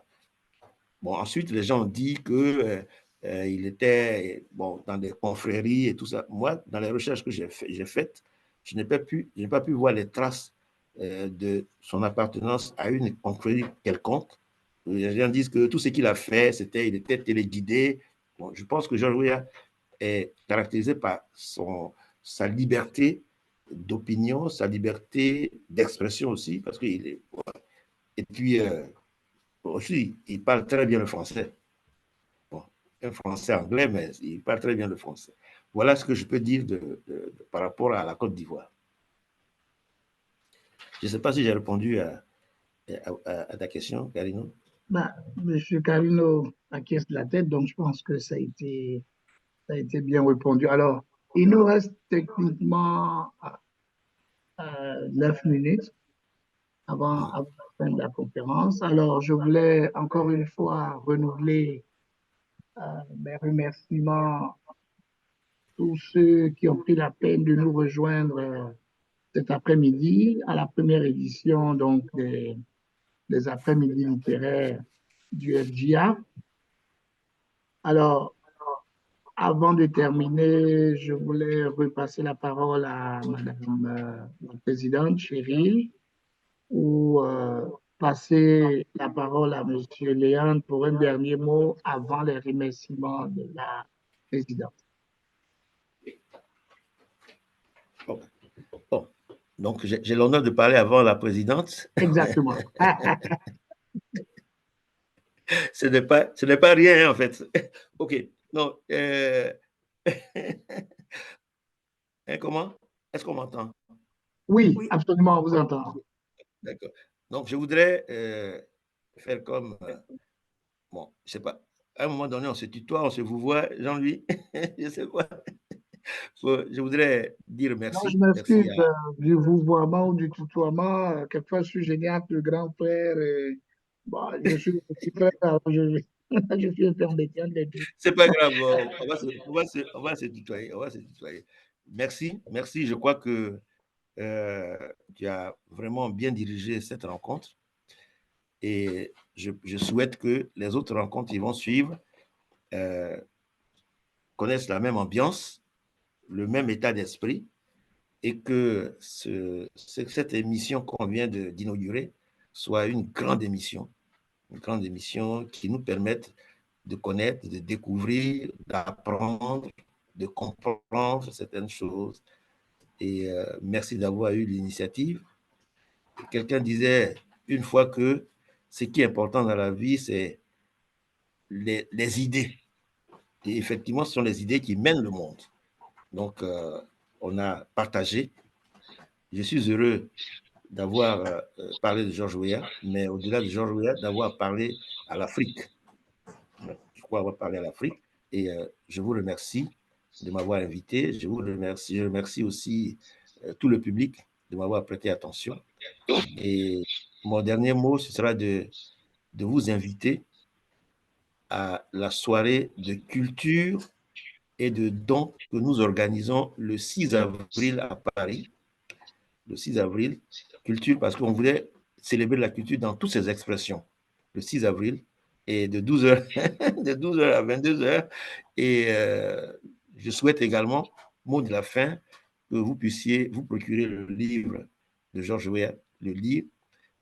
Bon, ensuite, les gens ont dit qu'il était dans des confréries et tout ça. Moi, dans les recherches que j'ai faites, je n'ai pas pu voir les traces de son appartenance à une confrérie quelconque. Les gens disent que tout ce qu'il a fait, il était téléguidé. Bon, je pense que Georges Weah est caractérisé par sa liberté d'opinion, sa liberté d'expression aussi, parce qu'il est... Et puis, aussi, il parle très bien le français. Bon, un français anglais, mais il parle très bien le français. Voilà ce que je peux dire par rapport à la Côte d'Ivoire. Je ne sais pas si j'ai répondu à ta question, Carino. Monsieur Carino acquiesce de la tête, donc je pense que ça a été bien répondu. Alors, il nous reste techniquement 9 minutes avant la fin de la conférence. Alors, je voulais encore une fois renouveler mes remerciements à tous ceux qui ont pris la peine de nous rejoindre cet après-midi à la première édition donc, des après-midi littéraires du FJA. Alors, avant de terminer, je voulais repasser la parole à Madame la Présidente Chérie ou passer la parole à Monsieur Léon pour un dernier mot avant les remerciements de la Présidente. Bon. Donc, j'ai l'honneur de parler avant la Présidente. Exactement. Ce n'est pas rien, en fait. OK. Non. Comment? Est-ce qu'on m'entend? Oui, absolument, on vous entend. D'accord. Donc, je voudrais faire comme... bon, je ne sais pas. À un moment donné, on se tutoie, on se vouvoie, Jean-Louis. Je ne sais pas. Je voudrais dire merci. Non, je m'excuse du vouvoiement ou du tutoiement. Quelquefois, je suis gêné entre le grand frère et... Bon, je suis petit frère, je suis un peu embêté les deux. C'est pas grave, on va se tutoyer. Merci. Je crois que tu as vraiment bien dirigé cette rencontre et je souhaite que les autres rencontres qui vont suivre connaissent la même ambiance, le même état d'esprit et que cette émission qu'on vient d'inaugurer soit une grande émission qui nous permette de connaître, de découvrir, d'apprendre, de comprendre certaines choses. Et merci d'avoir eu l'initiative. Quelqu'un disait une fois que ce qui est important dans la vie, c'est les idées. Et effectivement, ce sont les idées qui mènent le monde. Donc, on a partagé. Je suis heureux d'avoir parlé de Georges Weah, mais au-delà de Georges Weah, d'avoir parlé à l'Afrique. Je crois avoir parlé à l'Afrique. Et je vous remercie de m'avoir invité. Je remercie aussi tout le public de m'avoir prêté attention. Et mon dernier mot, ce sera de vous inviter à la soirée de culture et de dons que nous organisons le 6 avril à Paris. Le 6 avril, culture, parce qu'on voulait célébrer la culture dans toutes ses expressions. Le 6 avril, et de 12h, de 12h à 22h. Et je souhaite également, mot de la fin, que vous puissiez vous procurer le livre de Georges Weah, le livre,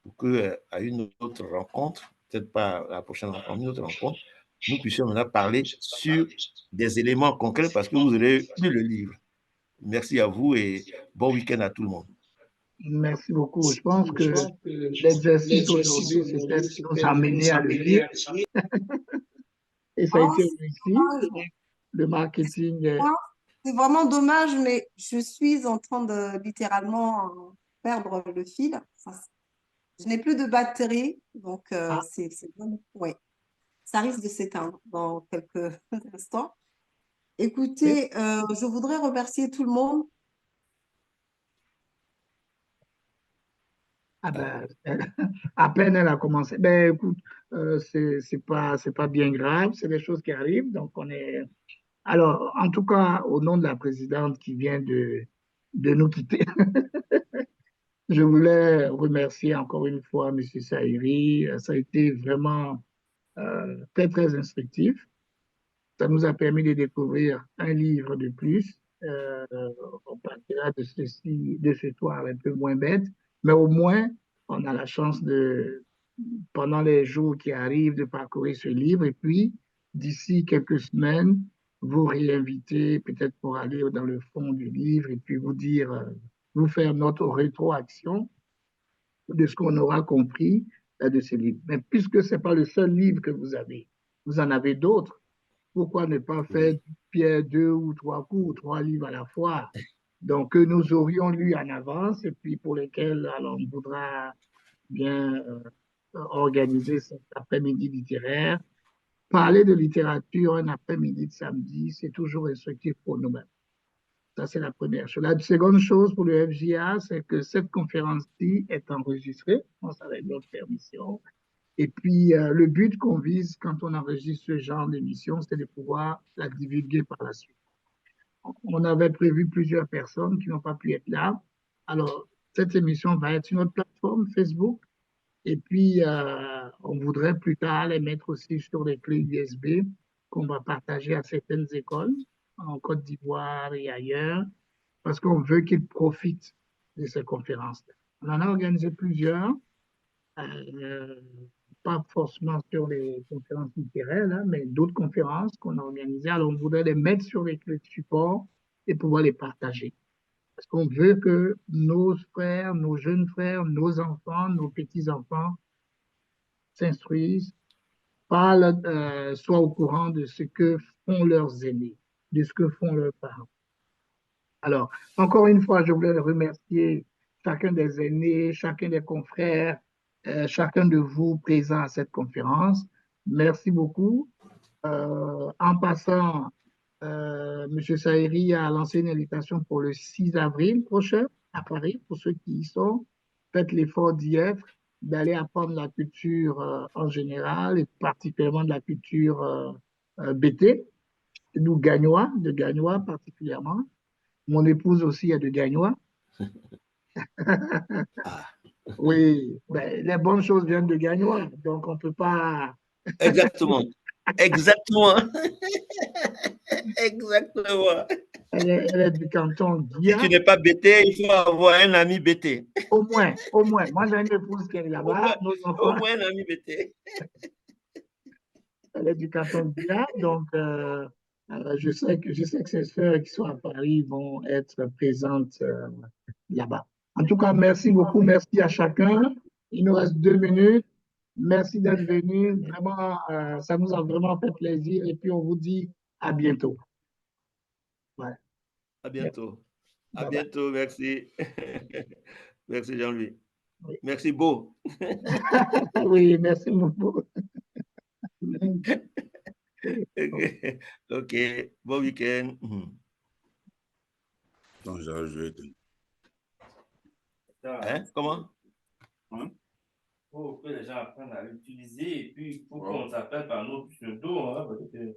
pour qu'à une autre rencontre, peut-être pas à la prochaine rencontre, une autre rencontre, nous puissions maintenant parler sur des éléments concrets parce que vous aurez lu le livre. Merci à vous et bon week-end à tout le monde. Merci beaucoup. Je pense que l'exercice aujourd'hui, c'était de nous amener à le lire. Et ça a été réussi. Le marketing. C'est vraiment dommage, mais je suis en train de littéralement perdre le fil. Je n'ai plus de batterie, donc ouais. Ça risque de s'éteindre dans quelques instants. Écoutez, je voudrais remercier tout le monde. Ah ben, à peine elle a commencé. Ben écoute, c'est pas bien grave, c'est des choses qui arrivent. Donc on est. Alors, en tout cas, au nom de la présidente qui vient de nous quitter, je voulais remercier encore une fois M. Saïri. Ça a été vraiment très, très instructif. Ça nous a permis de découvrir un livre de plus. On partira de de ce soir un peu moins bête, mais au moins, on a la chance de, pendant les jours qui arrivent, de parcourir ce livre. Et puis, d'ici quelques semaines, vous réinviter peut-être pour aller dans le fond du livre et puis vous dire, vous faire notre rétroaction de ce qu'on aura compris de ce livre. Mais puisque ce n'est pas le seul livre que vous en avez d'autres. Pourquoi ne pas faire Pierre 2 ou 3 livres à la fois? Donc, que nous aurions lu en avance et puis pour lesquels alors, on voudra bien organiser cet après-midi littéraire. Parler de littérature un après-midi de samedi, c'est toujours instructif pour nous-mêmes. Ça, c'est la première chose. La seconde chose pour le FJA, c'est que cette conférence-ci est enregistrée, on avec notre permission. Et puis, le but qu'on vise quand on enregistre ce genre d'émission, c'est de pouvoir la divulguer par la suite. On avait prévu plusieurs personnes qui n'ont pas pu être là. Alors, cette émission va être sur notre plateforme Facebook. Et puis, on voudrait plus tard les mettre aussi sur les clés USB qu'on va partager à certaines écoles en Côte d'Ivoire et ailleurs, parce qu'on veut qu'ils profitent de ces conférences-là. On en a organisé plusieurs. Pas forcément sur les conférences littéraires, là, mais d'autres conférences qu'on a organisées. Alors, on voudrait les mettre sur les clés de support et pouvoir les partager. Parce qu'on veut que nos frères, nos jeunes frères, nos enfants, nos petits-enfants s'instruisent, parlent, soient au courant de ce que font leurs aînés, de ce que font leurs parents. Alors, encore une fois, je voulais remercier chacun des aînés, chacun des confrères, chacun de vous présents à cette conférence. Merci beaucoup. En passant, M. Saïri a lancé une invitation pour le 6 avril prochain à Paris. Pour ceux qui y sont, faites l'effort d'y être, d'aller apprendre la culture en général et particulièrement de la culture BT, nous Gagnois, de Gagnois particulièrement. Mon épouse aussi est de Gagnois. Oui, ben, les bonnes choses viennent de Gagnois, donc on ne peut pas. Exactement. Exactement. Exactement. Elle est du canton Si Guia. tu n'es pas bêté, il faut avoir un ami bêté. Au moins, au moins. Moi, j'ai une épouse qui est là-bas. Au moins un ami bêté. Elle est du canton Guia, donc je sais que ses sœurs qui sont à Paris vont être présentes là-bas. En tout cas, merci beaucoup. Merci à chacun. Il nous reste 2 minutes. Merci d'être venu. Vraiment, ça nous a vraiment fait plaisir. Et puis, on vous dit à bientôt. Ouais. À bientôt. À Bye bye. bientôt. Merci. Merci, Jean-Louis. Oui. Merci, Beau. Oui, merci beaucoup. OK. Bon week-end. Hein? Comment? Hein? Faut que les gens apprennent à l'utiliser et puis il faut qu'on s'appelle par nos pseudos. Hein, parce que